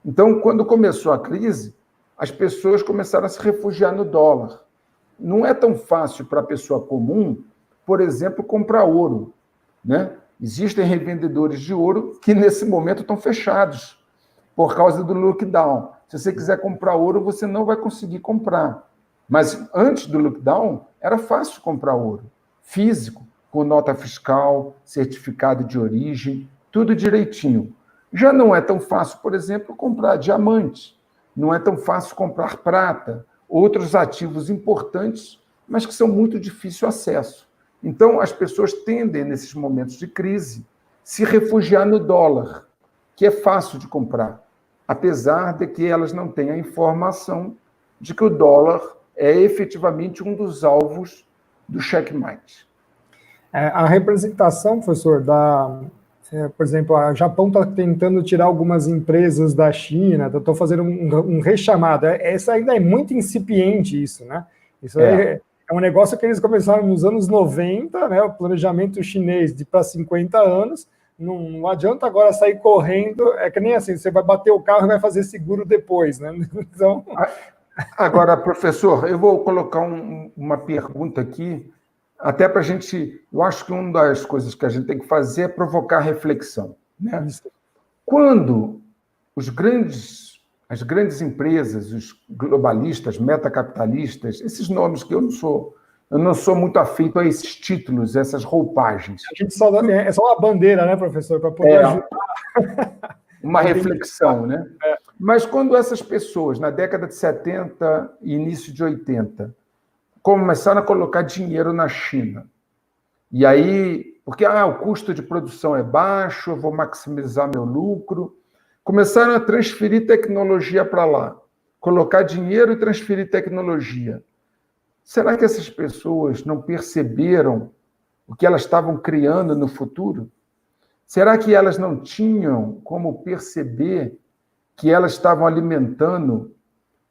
Então, quando começou a crise, as pessoas começaram a se refugiar no dólar. Não é tão fácil para a pessoa comum, por exemplo, comprar ouro, né? Existem revendedores de ouro que, nesse momento, estão fechados por causa do lockdown. Se você quiser comprar ouro, você não vai conseguir comprar. Mas, antes do lockdown, era fácil comprar ouro. Físico, com nota fiscal, certificado de origem, tudo direitinho. Já não é tão fácil, por exemplo, comprar diamante. Não é tão fácil comprar prata, outros ativos importantes, mas que são muito difícil acesso. Então, as pessoas tendem, nesses momentos de crise, se refugiar no dólar, que é fácil de comprar, apesar de que elas não tenham a informação de que o dólar é efetivamente um dos alvos do checkmate. A representação, professor, por exemplo, a Japão está tentando tirar algumas empresas da China, estão fazendo um rechamado. Essa ainda é muito incipiente, isso, né? Isso É um negócio que eles começaram nos anos 90, né? O planejamento chinês de para 50 anos. Não adianta agora sair correndo, é que nem assim, você vai bater o carro e vai fazer seguro depois, né? Então... Agora, professor, eu vou colocar uma pergunta aqui, até para a gente... Eu acho que uma das coisas que a gente tem que fazer é provocar reflexão, né? Isso. Quando as grandes empresas, os globalistas, metacapitalistas, esses nomes que eu não sou muito afeito a esses títulos, essas roupagens. A gente é só uma bandeira, né, professor, para poder ajudar. Uma reflexão, né? Mas quando essas pessoas, na década de 70 e início de 80, começaram a colocar dinheiro na China, e aí, porque o custo de produção é baixo, eu vou maximizar meu lucro, começaram a transferir tecnologia para lá, colocar dinheiro e transferir tecnologia. Será que essas pessoas não perceberam o que elas estavam criando no futuro? Será que elas não tinham como perceber que elas estavam alimentando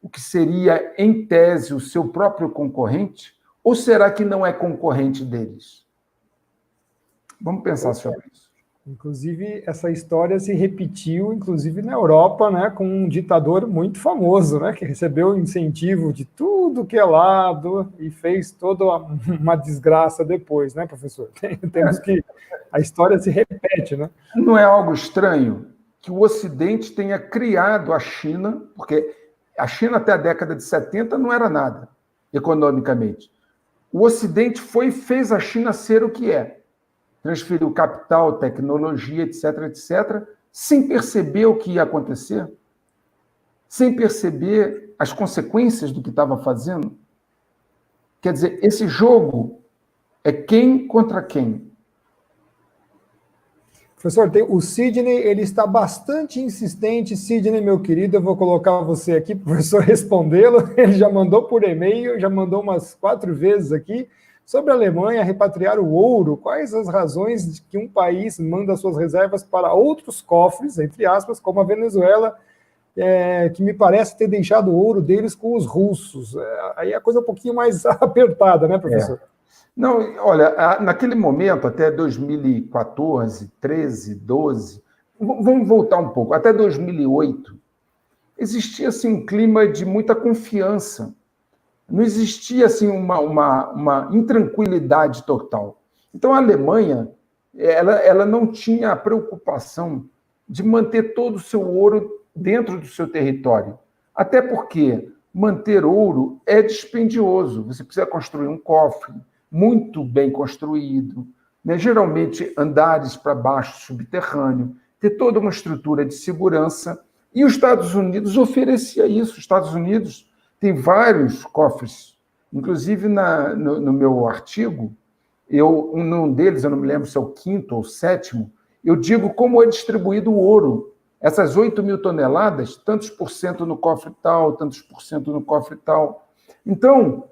o que seria, em tese, o seu próprio concorrente? Ou será que não é concorrente deles? Vamos pensar sobre isso. Inclusive, essa história se repetiu, inclusive, na Europa, né, com um ditador muito famoso, né, que recebeu incentivo de tudo que é lado e fez toda uma desgraça depois, né, professor? Temos que... A história se repete, né? Não é algo estranho que o Ocidente tenha criado a China, porque a China até a década de 70 não era nada, economicamente. O Ocidente foi e fez a China ser o que é. Transferiu capital, tecnologia, etc., etc., sem perceber o que ia acontecer, sem perceber as consequências do que estava fazendo. Quer dizer, esse jogo é quem contra quem? Professor, o Sidney, ele está bastante insistente. Sidney, meu querido, eu vou colocar você aqui para o professor respondê-lo. Ele já mandou por e-mail, já mandou umas 4 vezes aqui. Sobre a Alemanha repatriar o ouro, quais as razões de que um país manda suas reservas para outros cofres, entre aspas, como a Venezuela, que me parece ter deixado o ouro deles com os russos? Aí a coisa é um pouquinho mais apertada, né, professor? Não, olha, naquele momento, até 2014, 13, 12, vamos voltar um pouco, até 2008, existia assim, um clima de muita confiança. Não existia assim, uma intranquilidade total. Então, a Alemanha ela não tinha a preocupação de manter todo o seu ouro dentro do seu território. Até porque manter ouro é dispendioso. Você precisa construir um cofre muito bem construído, né? Geralmente andares para baixo, subterrâneo, ter toda uma estrutura de segurança. E os Estados Unidos oferecia isso. Os Estados Unidos tem vários cofres. Inclusive, no meu artigo, num deles, eu não me lembro se é o 5º ou 7º, eu digo como é distribuído o ouro. Essas 8.000 toneladas, tantos por cento no cofre tal, tantos por cento no cofre tal. Então,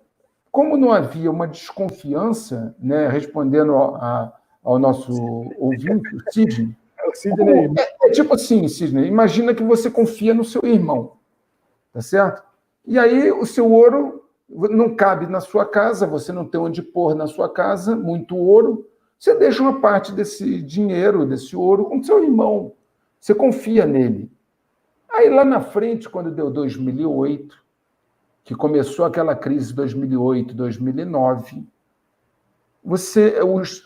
como não havia uma desconfiança, né, respondendo ao nosso ouvinte, o Sidney, é tipo assim, Sidney, imagina que você confia no seu irmão, tá certo? E aí o seu ouro não cabe na sua casa, você não tem onde pôr na sua casa muito ouro, você deixa uma parte desse dinheiro, desse ouro, com seu irmão, você confia nele. Aí lá na frente, quando deu 2008, que começou aquela crise 2008, 2009,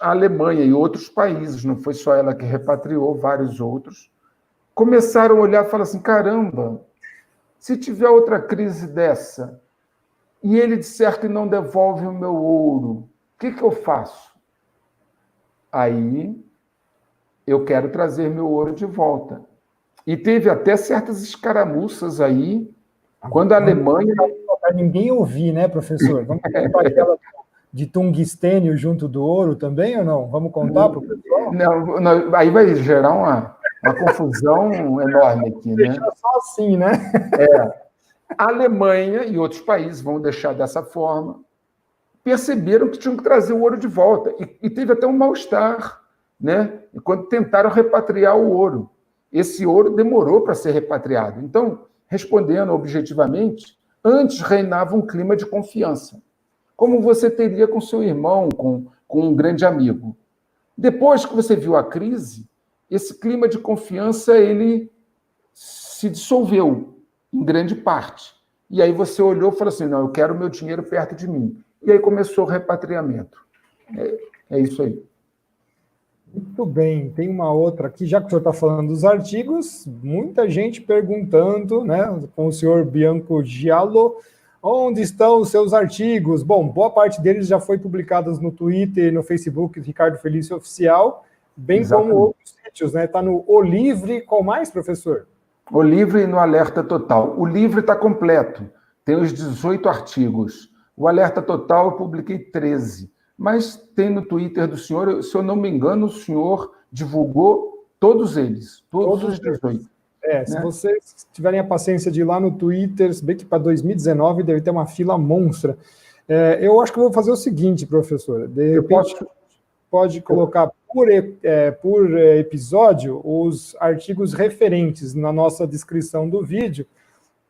a Alemanha e outros países, não foi só ela que repatriou, vários outros, começaram a olhar e falar assim, caramba, se tiver outra crise dessa, e ele disser que não devolve o meu ouro, o que eu faço? Aí eu quero trazer meu ouro de volta. E teve até certas escaramuças aí, quando a Alemanha... Para ninguém ouvir, né, professor? Vamos contar aquela de tungstênio junto do ouro também ou não? Vamos contar para o pessoal? Não, aí vai gerar uma confusão enorme aqui, né? Deixa só assim, né? A Alemanha e outros países vão deixar dessa forma, perceberam que tinham que trazer o ouro de volta. E teve até um mal-estar, né? Quando tentaram repatriar o ouro. Esse ouro demorou para ser repatriado. Então, respondendo objetivamente, antes reinava um clima de confiança. como você teria com seu irmão, com um grande amigo. Depois que você viu a crise, esse clima de confiança ele se dissolveu em grande parte. E aí você olhou e falou assim, não, eu quero o meu dinheiro perto de mim. E aí começou o repatriamento. É isso aí. Muito bem, tem uma outra aqui, já que o senhor está falando dos artigos, muita gente perguntando, né, com o senhor Bianco Giallo, onde estão os seus artigos? Bom, boa parte deles já foi publicados no Twitter e no Facebook Ricardo Felício Oficial, bem Exatamente. como outros sítios, né? Está no O Livre, qual mais, professor? O Livre e no Alerta Total. O Livre está completo, tem os 18 artigos. O Alerta Total eu publiquei 13. Mas tem no Twitter do senhor, se eu não me engano, o senhor divulgou todos eles, todos os 18. Se vocês tiverem a paciência de ir lá no Twitter, se bem que para 2019 deve ter uma fila monstra. Eu acho que eu vou fazer o seguinte, professor, de repente pode colocar por episódio os artigos referentes na nossa descrição do vídeo,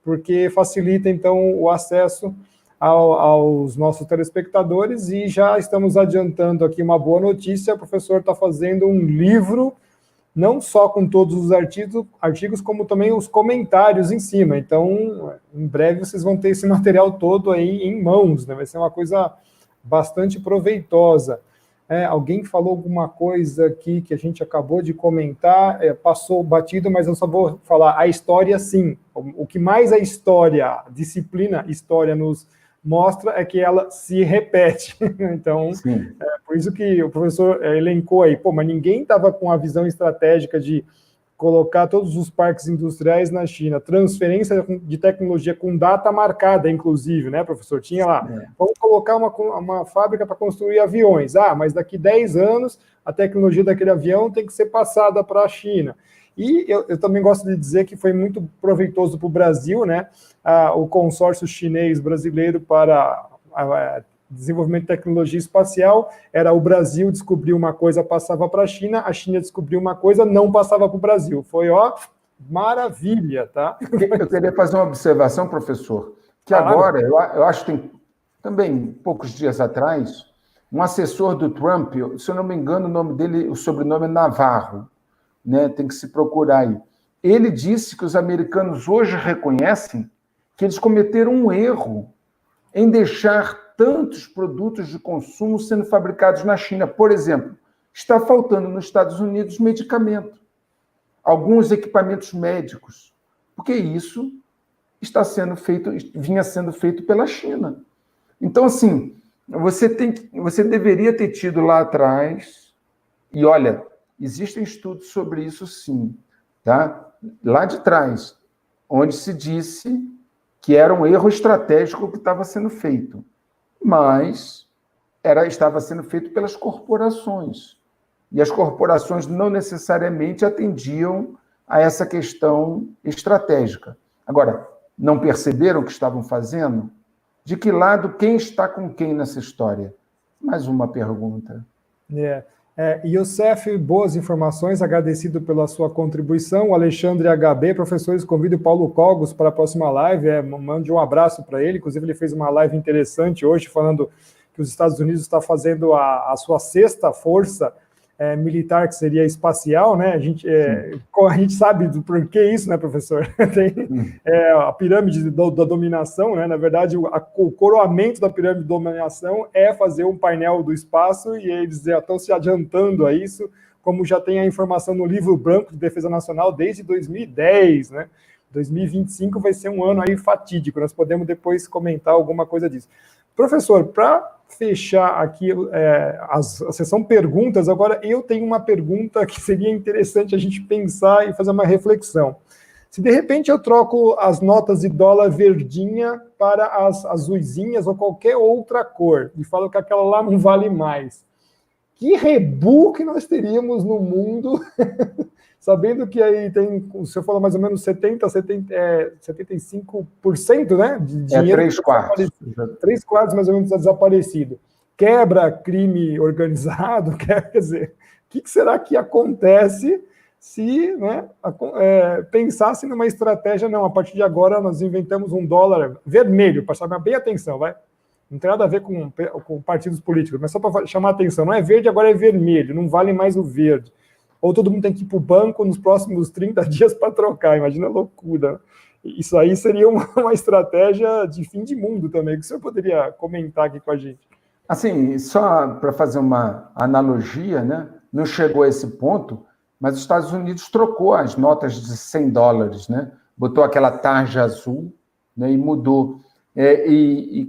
porque facilita, então, o acesso aos nossos telespectadores, e já estamos adiantando aqui uma boa notícia, o professor está fazendo um livro, não só com todos os artigos, como também os comentários em cima, então, em breve vocês vão ter esse material todo aí em mãos, né? Vai ser uma coisa bastante proveitosa. Alguém falou alguma coisa aqui que a gente acabou de comentar, passou batido, mas eu só vou falar, a história sim, o que mais a história, disciplina história nos mostra é que ela se repete. Então, por isso que o professor elencou aí, mas ninguém estava com a visão estratégica de colocar todos os parques industriais na China, transferência de tecnologia com data marcada, inclusive, né, professor? Tinha lá, vamos colocar uma fábrica para construir aviões, mas daqui 10 anos a tecnologia daquele avião tem que ser passada para a China. E eu também gosto de dizer que foi muito proveitoso para o Brasil, né? O consórcio chinês-brasileiro para desenvolvimento de tecnologia espacial era o Brasil descobriu uma coisa, passava para a China descobriu uma coisa, não passava para o Brasil. Foi, maravilha, tá? Eu queria fazer uma observação, professor, que agora, eu acho que tem também, poucos dias atrás, um assessor do Trump, se eu não me engano, o nome dele, o sobrenome é Navarro, né? Tem que se procurar aí. Ele disse que os americanos hoje reconhecem que eles cometeram um erro em deixar tantos produtos de consumo sendo fabricados na China. Por exemplo, está faltando nos Estados Unidos medicamento, alguns equipamentos médicos, porque isso vinha sendo feito pela China. Então, assim, você deveria ter tido lá atrás, e olha, existem estudos sobre isso sim, tá? Lá de trás, onde se disse que era um erro estratégico que estava sendo feito, mas estava sendo feito pelas corporações. E as corporações não necessariamente atendiam a essa questão estratégica. Agora, não perceberam o que estavam fazendo? De que lado, quem está com quem nessa história? Mais uma pergunta. Youssef, boas informações, agradecido pela sua contribuição. O Alexandre HB, professores, convido o Paulo Cogos para a próxima live, mande um abraço para ele, inclusive ele fez uma live interessante hoje, falando que os Estados Unidos está fazendo a sua sexta força militar, que seria espacial, né? A gente sabe do porquê isso, né, professor? Tem a pirâmide da dominação, né? Na verdade, o coroamento da pirâmide de dominação é fazer um painel do espaço, e eles já estão se adiantando a isso, como já tem a informação no Livro Branco de Defesa Nacional desde 2010, né? 2025 vai ser um ano aí fatídico, nós podemos depois comentar alguma coisa disso. Professor, para fechar aqui a sessão perguntas, agora eu tenho uma pergunta que seria interessante a gente pensar e fazer uma reflexão. Se de repente eu troco as notas de dólar verdinha para as azuisinhas ou qualquer outra cor, e falo que aquela lá não vale mais, que rebu que nós teríamos no mundo, sabendo que aí tem, o senhor falou mais ou menos 75%, né, de dinheiro. 3/4. 3/4 mais ou menos está desaparecido. Quebra crime organizado, quer dizer, o que será que acontece se, né, pensasse numa estratégia, não, a partir de agora nós inventamos um dólar vermelho, para chamar bem atenção, vai? Não tem nada a ver com partidos políticos, mas só para chamar a atenção. Não é verde, agora é vermelho, não vale mais o verde. Ou todo mundo tem que ir para o banco nos próximos 30 dias para trocar, imagina a loucura. Isso aí seria uma estratégia de fim de mundo também, que o senhor poderia comentar aqui com a gente. Assim, só para fazer uma analogia, né? Não chegou a esse ponto, mas os Estados Unidos trocou as notas de $100, né? Botou aquela tarja azul, né? E mudou.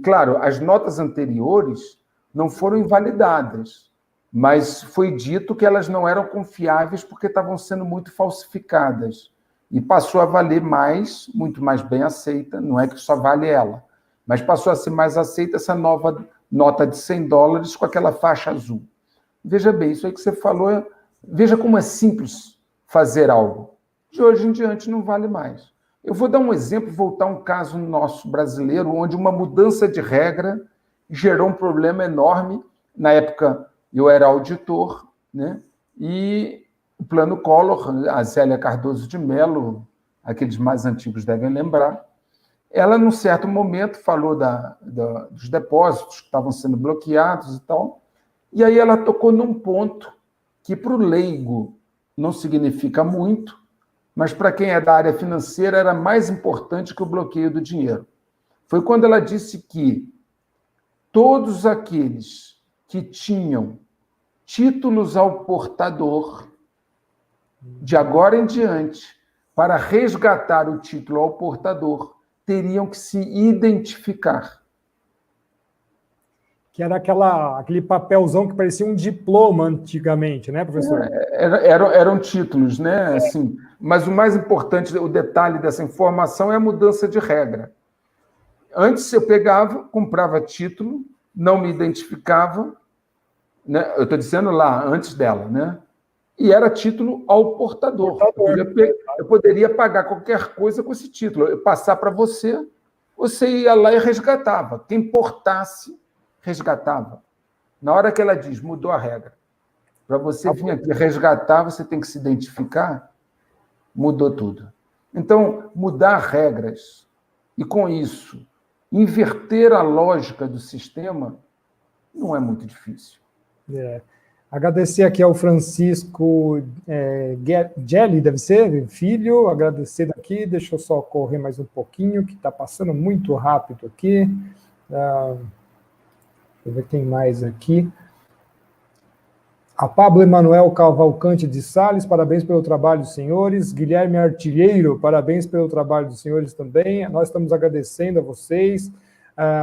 Claro, as notas anteriores não foram invalidadas, mas foi dito que elas não eram confiáveis porque estavam sendo muito falsificadas. E passou a valer mais, muito mais bem aceita, não é que só vale ela, mas passou a ser mais aceita essa nova nota de $100 com aquela faixa azul. Veja bem, isso aí que você falou, veja como é simples fazer algo. De hoje em diante não vale mais. Eu vou dar um exemplo, voltar a um caso nosso brasileiro, onde uma mudança de regra gerou um problema enorme. Na época, eu era auditor, né? E o Plano Collor, a Zélia Cardoso de Mello, aqueles mais antigos devem lembrar, ela, num certo momento, falou dos depósitos que estavam sendo bloqueados e tal, e aí ela tocou num ponto que, para o leigo, não significa muito, mas para quem é da área financeira era mais importante que o bloqueio do dinheiro. Foi quando ela disse que todos aqueles que tinham títulos ao portador, de agora em diante, para resgatar o título ao portador, teriam que se identificar. Que era aquele papelzão que parecia um diploma antigamente, né, professor? Eram títulos, né? Assim, mas o mais importante, o detalhe dessa informação é a mudança de regra. Antes eu pegava, comprava título, não me identificava, né? Eu estou dizendo lá, antes dela, né? E era título ao portador. Eu poderia pagar qualquer coisa com esse título. Eu passar para você, você ia lá e resgatava. Quem portasse, resgatava. Na hora que ela diz, mudou a regra. Para você vir aqui resgatar, você tem que se identificar, mudou tudo. Então, mudar regras e, com isso, inverter a lógica do sistema não é muito difícil. Agradecer aqui ao Francisco Gelli, deve ser, filho, agradecer daqui, deixa eu só correr mais um pouquinho, que está passando muito rápido aqui. Deixa eu ver quem mais aqui. A Pablo Emanuel Cavalcante de Sales, parabéns pelo trabalho, senhores. Guilherme Artilheiro, parabéns pelo trabalho dos senhores também. Nós estamos agradecendo a vocês.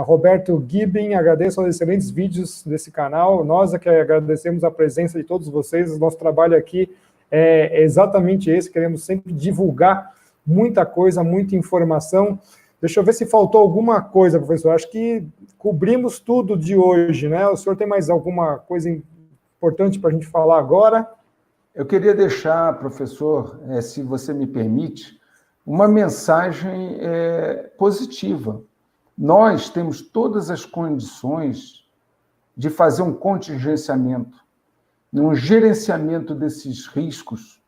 Roberto Gibbing, agradeço aos excelentes vídeos desse canal. Nós é que agradecemos a presença de todos vocês. O nosso trabalho aqui é exatamente esse. Queremos sempre divulgar muita coisa, muita informação. Deixa eu ver se faltou alguma coisa, professor. Acho que cobrimos tudo de hoje, né? O senhor tem mais alguma coisa importante para a gente falar agora? Eu queria deixar, professor, se você me permite, uma mensagem positiva. Nós temos todas as condições de fazer um contingenciamento, um gerenciamento desses riscos,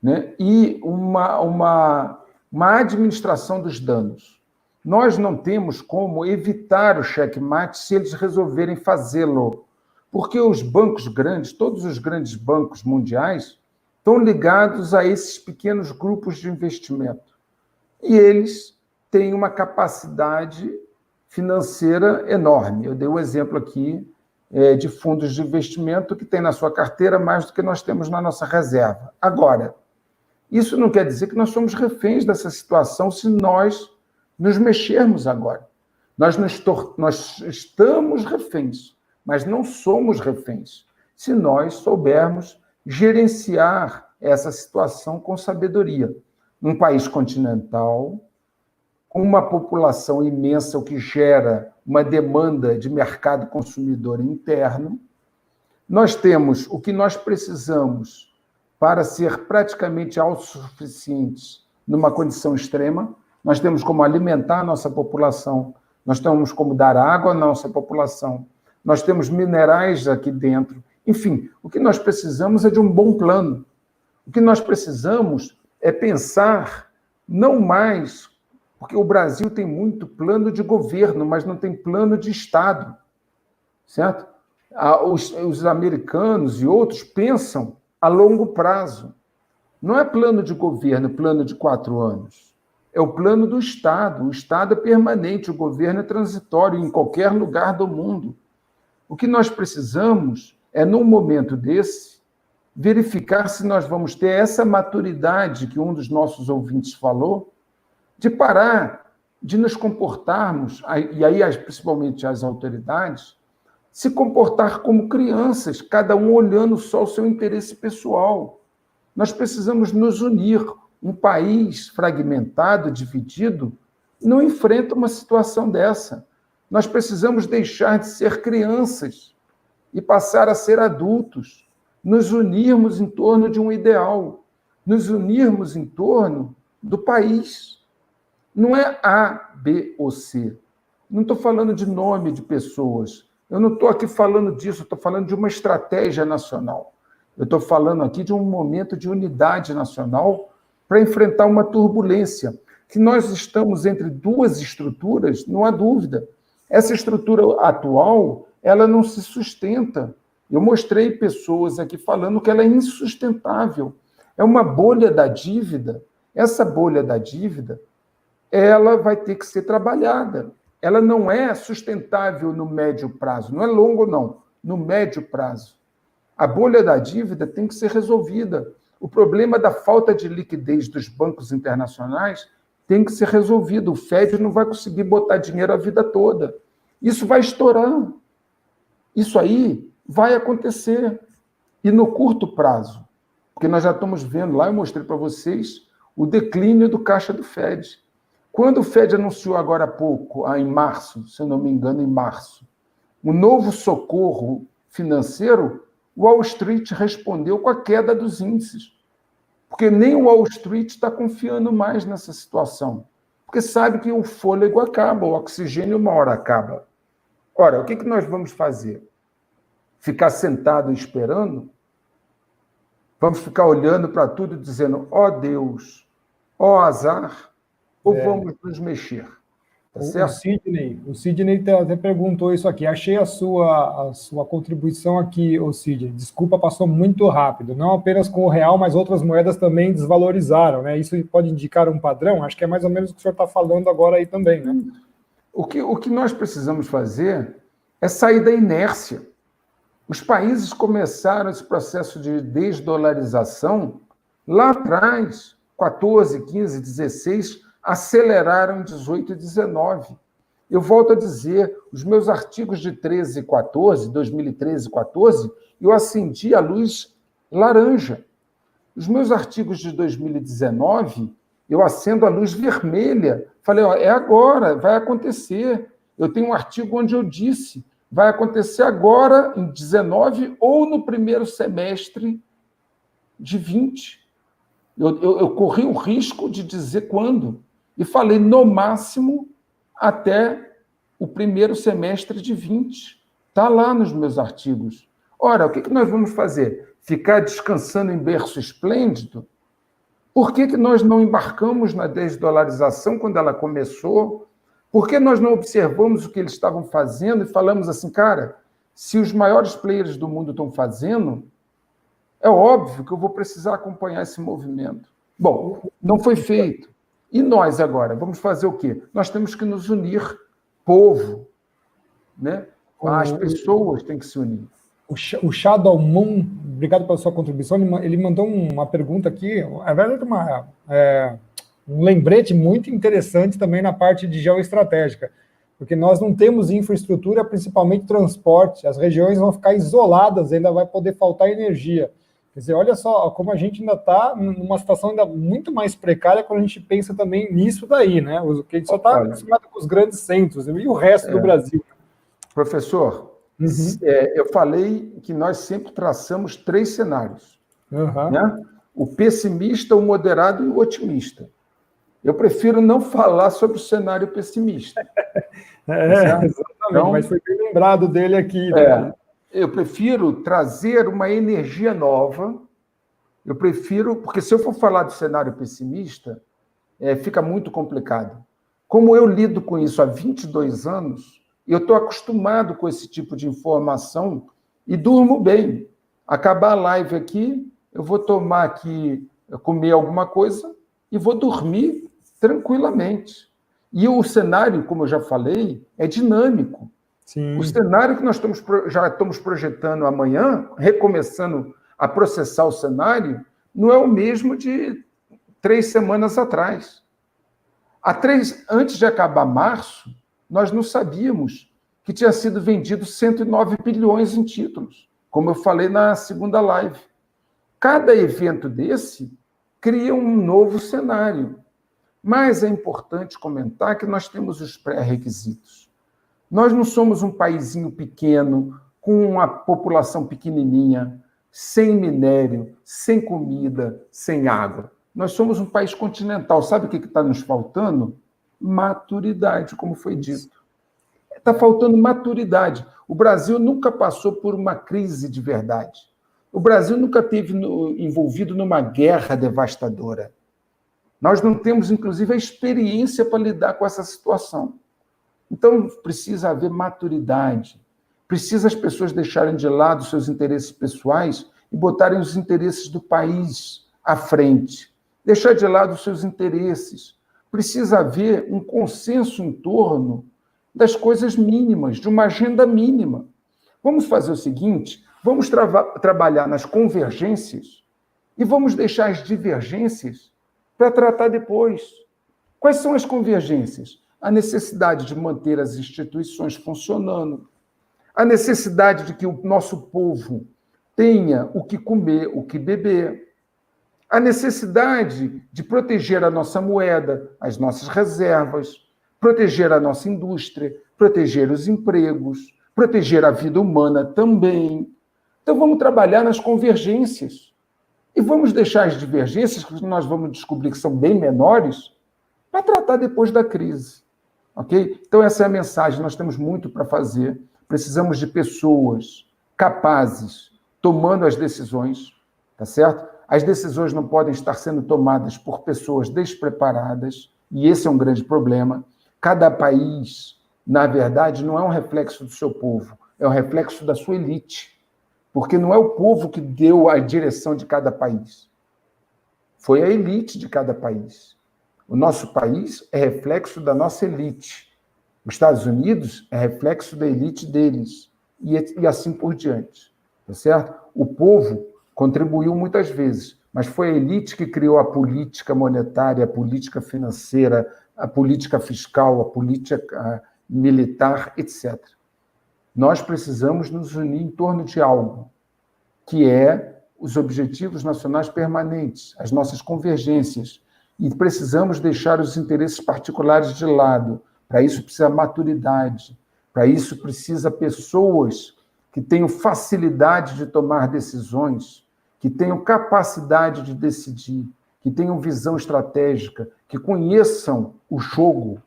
né? E uma administração dos danos. Nós não temos como evitar o checkmate se eles resolverem fazê-lo, porque os bancos grandes, todos os grandes bancos mundiais, estão ligados a esses pequenos grupos de investimento. E eles têm uma capacidade financeira enorme. Eu dei o exemplo aqui de fundos de investimento que tem na sua carteira mais do que nós temos na nossa reserva. Agora, isso não quer dizer que nós somos reféns dessa situação se nós nos mexermos agora. Nós estamos reféns, mas não somos reféns se nós soubermos gerenciar essa situação com sabedoria. Um país continental, com uma população imensa, o que gera uma demanda de mercado consumidor interno. Nós temos o que nós precisamos para ser praticamente autossuficientes numa condição extrema. Nós temos como alimentar a nossa população, nós temos como dar água à nossa população, nós temos minerais aqui dentro. Enfim, o que nós precisamos é de um bom plano. O que nós precisamos é pensar não mais Porque o Brasil tem muito plano de governo, mas não tem plano de Estado, certo? Os americanos e outros pensam a longo prazo. Não é plano de governo, plano de 4 anos. É o plano do Estado. O Estado é permanente, o governo é transitório em qualquer lugar do mundo. O que nós precisamos é, num momento desse, verificar se nós vamos ter essa maturidade que um dos nossos ouvintes falou, de parar, de nos comportarmos, e aí principalmente as autoridades, se comportar como crianças, cada um olhando só o seu interesse pessoal. Nós precisamos nos unir. Um país fragmentado, dividido, não enfrenta uma situação dessa. Nós precisamos deixar de ser crianças e passar a ser adultos, nos unirmos em torno de um ideal, nos unirmos em torno do país. Não é A, B ou C. Não estou falando de nome de pessoas. Eu não estou aqui falando disso, estou falando de uma estratégia nacional. Eu estou falando aqui de um momento de unidade nacional para enfrentar uma turbulência. Que nós estamos entre 2 estruturas, não há dúvida. Essa estrutura atual, ela não se sustenta. Eu mostrei pessoas aqui falando que ela é insustentável. É uma bolha da dívida. Essa bolha da dívida, ela vai ter que ser trabalhada. Ela não é sustentável no médio prazo, não é longo, não, no médio prazo. A bolha da dívida tem que ser resolvida. O problema da falta de liquidez dos bancos internacionais tem que ser resolvido. O Fed não vai conseguir botar dinheiro a vida toda. Isso vai estourar. Isso aí vai acontecer. E no curto prazo, porque nós já estamos vendo lá, eu mostrei para vocês, o declínio do caixa do Fed. Quando o Fed anunciou agora há pouco, em março, se eu não me engano, em março, o novo socorro financeiro, Wall Street respondeu com a queda dos índices. Porque nem o Wall Street está confiando mais nessa situação. Porque sabe que o fôlego acaba, o oxigênio uma hora acaba. Ora, o que nós vamos fazer? Ficar sentado esperando? Vamos ficar olhando para tudo e dizendo, ó Deus, ó azar, ou vamos nos mexer? Tá certo? O Sidney até perguntou isso aqui. Achei a sua contribuição aqui, Sidney. Desculpa, passou muito rápido. Não apenas com o real, mas outras moedas também desvalorizaram, né? Isso pode indicar um padrão? Acho que é mais ou menos o que o senhor está falando agora aí também, né? O que nós precisamos fazer é sair da inércia. Os países começaram esse processo de desdolarização lá atrás, 14, 15, 16, aceleraram 18 e 19. Eu volto a dizer, os meus artigos de 13 e 14, 2013 e 14, eu acendi a luz laranja. Os meus artigos de 2019, eu acendo a luz vermelha. Falei, ó, é agora, vai acontecer. Eu tenho um artigo onde eu disse, vai acontecer agora, em 19, ou no primeiro semestre de 20. Eu corri o risco de dizer quando. E falei, no máximo, até o primeiro semestre de 20. Está lá nos meus artigos. Ora, o que nós vamos fazer? Ficar descansando em berço esplêndido? Por que nós não embarcamos na desdolarização quando ela começou? Por que nós não observamos o que eles estavam fazendo e falamos assim, cara, se os maiores players do mundo estão fazendo, é óbvio que eu vou precisar acompanhar esse movimento. Bom, não foi feito. E nós agora? Vamos fazer o quê? Nós temos que nos unir, povo, né? As pessoas têm que se unir. O Shadow Moon, obrigado pela sua contribuição, ele mandou uma pergunta aqui, é verdade, um lembrete muito interessante também na parte de geoestratégica, porque nós não temos infraestrutura, principalmente transporte, as regiões vão ficar isoladas, ainda vai poder faltar energia. Quer dizer, olha só como a gente ainda está numa situação ainda muito mais precária quando a gente pensa também nisso daí, né? Porque a gente só está acostumado com os grandes centros e o resto do Brasil. Professor, eu falei que nós sempre traçamos 3 cenários. Né? O pessimista, o moderado e o otimista. Eu prefiro não falar sobre o cenário pessimista. Exatamente, então, mas foi bem lembrado dele aqui. Né? Eu prefiro trazer uma energia nova, porque se eu for falar do cenário pessimista, fica muito complicado. Como eu lido com isso há 22 anos, eu estou acostumado com esse tipo de informação e durmo bem. Acabar a live aqui, eu vou tomar aqui, comer alguma coisa e vou dormir tranquilamente. E o cenário, como eu já falei, é dinâmico. Sim. O cenário que nós já estamos projetando amanhã, recomeçando a processar o cenário, não é o mesmo de 3 semanas atrás. Antes de acabar março, nós não sabíamos que tinha sido vendido 109 bilhões em títulos, como eu falei na segunda live. Cada evento desse cria um novo cenário. Mas é importante comentar que nós temos os pré-requisitos. Nós não somos um paísinho pequeno, com uma população pequenininha, sem minério, sem comida, sem água. Nós somos um país continental. Sabe o que está nos faltando? Maturidade, como foi dito. Está faltando maturidade. O Brasil nunca passou por uma crise de verdade. O Brasil nunca esteve envolvido numa guerra devastadora. Nós não temos, inclusive, a experiência para lidar com essa situação. Então, precisa haver maturidade. Precisa as pessoas deixarem de lado seus interesses pessoais e botarem os interesses do país à frente. Deixar de lado os seus interesses. Precisa haver um consenso em torno das coisas mínimas, de uma agenda mínima. Vamos fazer o seguinte, vamos trabalhar nas convergências e vamos deixar as divergências para tratar depois. Quais são as convergências? A necessidade de manter as instituições funcionando, a necessidade de que o nosso povo tenha o que comer, o que beber, a necessidade de proteger a nossa moeda, as nossas reservas, proteger a nossa indústria, proteger os empregos, proteger a vida humana também. Então, vamos trabalhar nas convergências. E vamos deixar as divergências, que nós vamos descobrir que são bem menores, para tratar depois da crise. Ok? Então, essa é a mensagem. Nós temos muito para fazer. Precisamos de pessoas capazes, tomando as decisões, tá certo? As decisões não podem estar sendo tomadas por pessoas despreparadas, e esse é um grande problema. Cada país, na verdade, não é um reflexo do seu povo, é um reflexo da sua elite. Porque não é o povo que deu a direção de cada país. Foi a elite de cada país. O nosso país é reflexo da nossa elite. Os Estados Unidos é reflexo da elite deles. E assim por diante. Tá certo? O povo contribuiu muitas vezes, mas foi a elite que criou a política monetária, a política financeira, a política fiscal, a política militar, etc. Nós precisamos nos unir em torno de algo, que é os objetivos nacionais permanentes, as nossas convergências, e precisamos deixar os interesses particulares de lado. Para isso precisa maturidade, para isso precisa pessoas que tenham facilidade de tomar decisões, que tenham capacidade de decidir, que tenham visão estratégica, que conheçam o jogo,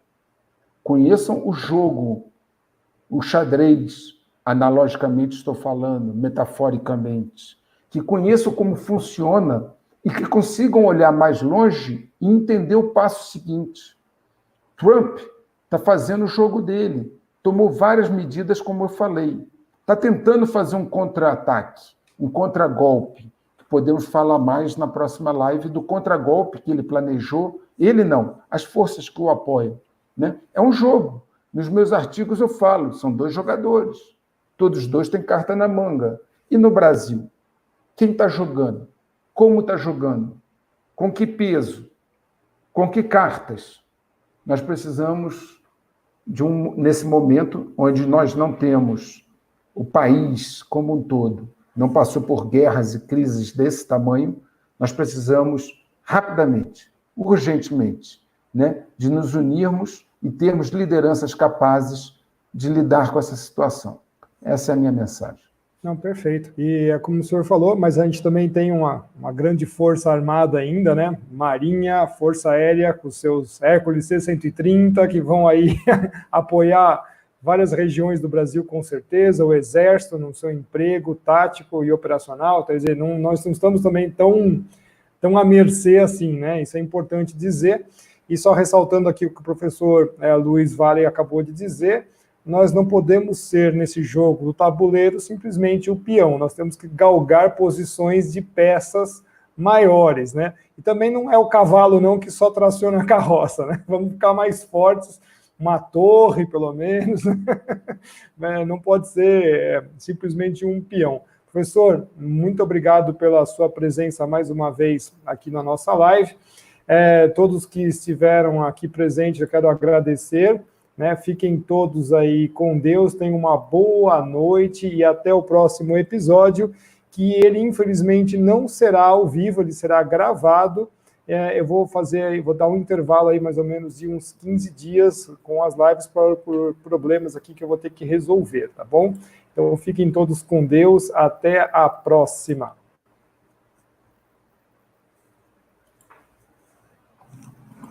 o xadrez, analogicamente estou falando, metaforicamente, que conheçam como funciona e que consigam olhar mais longe e entender o passo seguinte. Trump está fazendo o jogo dele, tomou várias medidas, como eu falei, está tentando fazer um contra-ataque, um contragolpe, que podemos falar mais na próxima live do contragolpe que ele planejou, ele não, as forças que o apoiam. Né? É um jogo. Nos meus artigos eu falo, são 2 jogadores. Todos 2 têm carta na manga. E no Brasil? Quem está jogando? Como está jogando? Com que peso? Com que cartas? Nós precisamos nesse momento, onde nós não temos o país como um todo, não passou por guerras e crises desse tamanho, nós precisamos rapidamente, urgentemente, né, de nos unirmos e termos lideranças capazes de lidar com essa situação. Essa é a minha mensagem. Não, perfeito. E é como o senhor falou, mas a gente também tem uma grande força armada ainda, né? Marinha, Força Aérea, com seus Hércules C-130, que vão aí apoiar várias regiões do Brasil, com certeza, o Exército no seu emprego tático e operacional, quer dizer, nós não estamos também tão à mercê assim, né? Isso é importante dizer. E só ressaltando aqui o que o professor Luiz Vale acabou de dizer, nós não podemos ser, nesse jogo do tabuleiro, simplesmente o peão. Nós temos que galgar posições de peças maiores, né? E também não é o cavalo, não, que só traciona a carroça, né? Vamos ficar mais fortes, uma torre, pelo menos. Não pode ser simplesmente um peão. Professor, muito obrigado pela sua presença mais uma vez aqui na nossa live. Todos que estiveram aqui presentes, eu quero agradecer. Né? Fiquem todos aí com Deus, tenham uma boa noite e até o próximo episódio, que ele infelizmente não será ao vivo, ele será gravado. Eu vou dar um intervalo aí mais ou menos de uns 15 dias com as lives por problemas aqui que eu vou ter que resolver, tá bom? Então fiquem todos com Deus, até a próxima.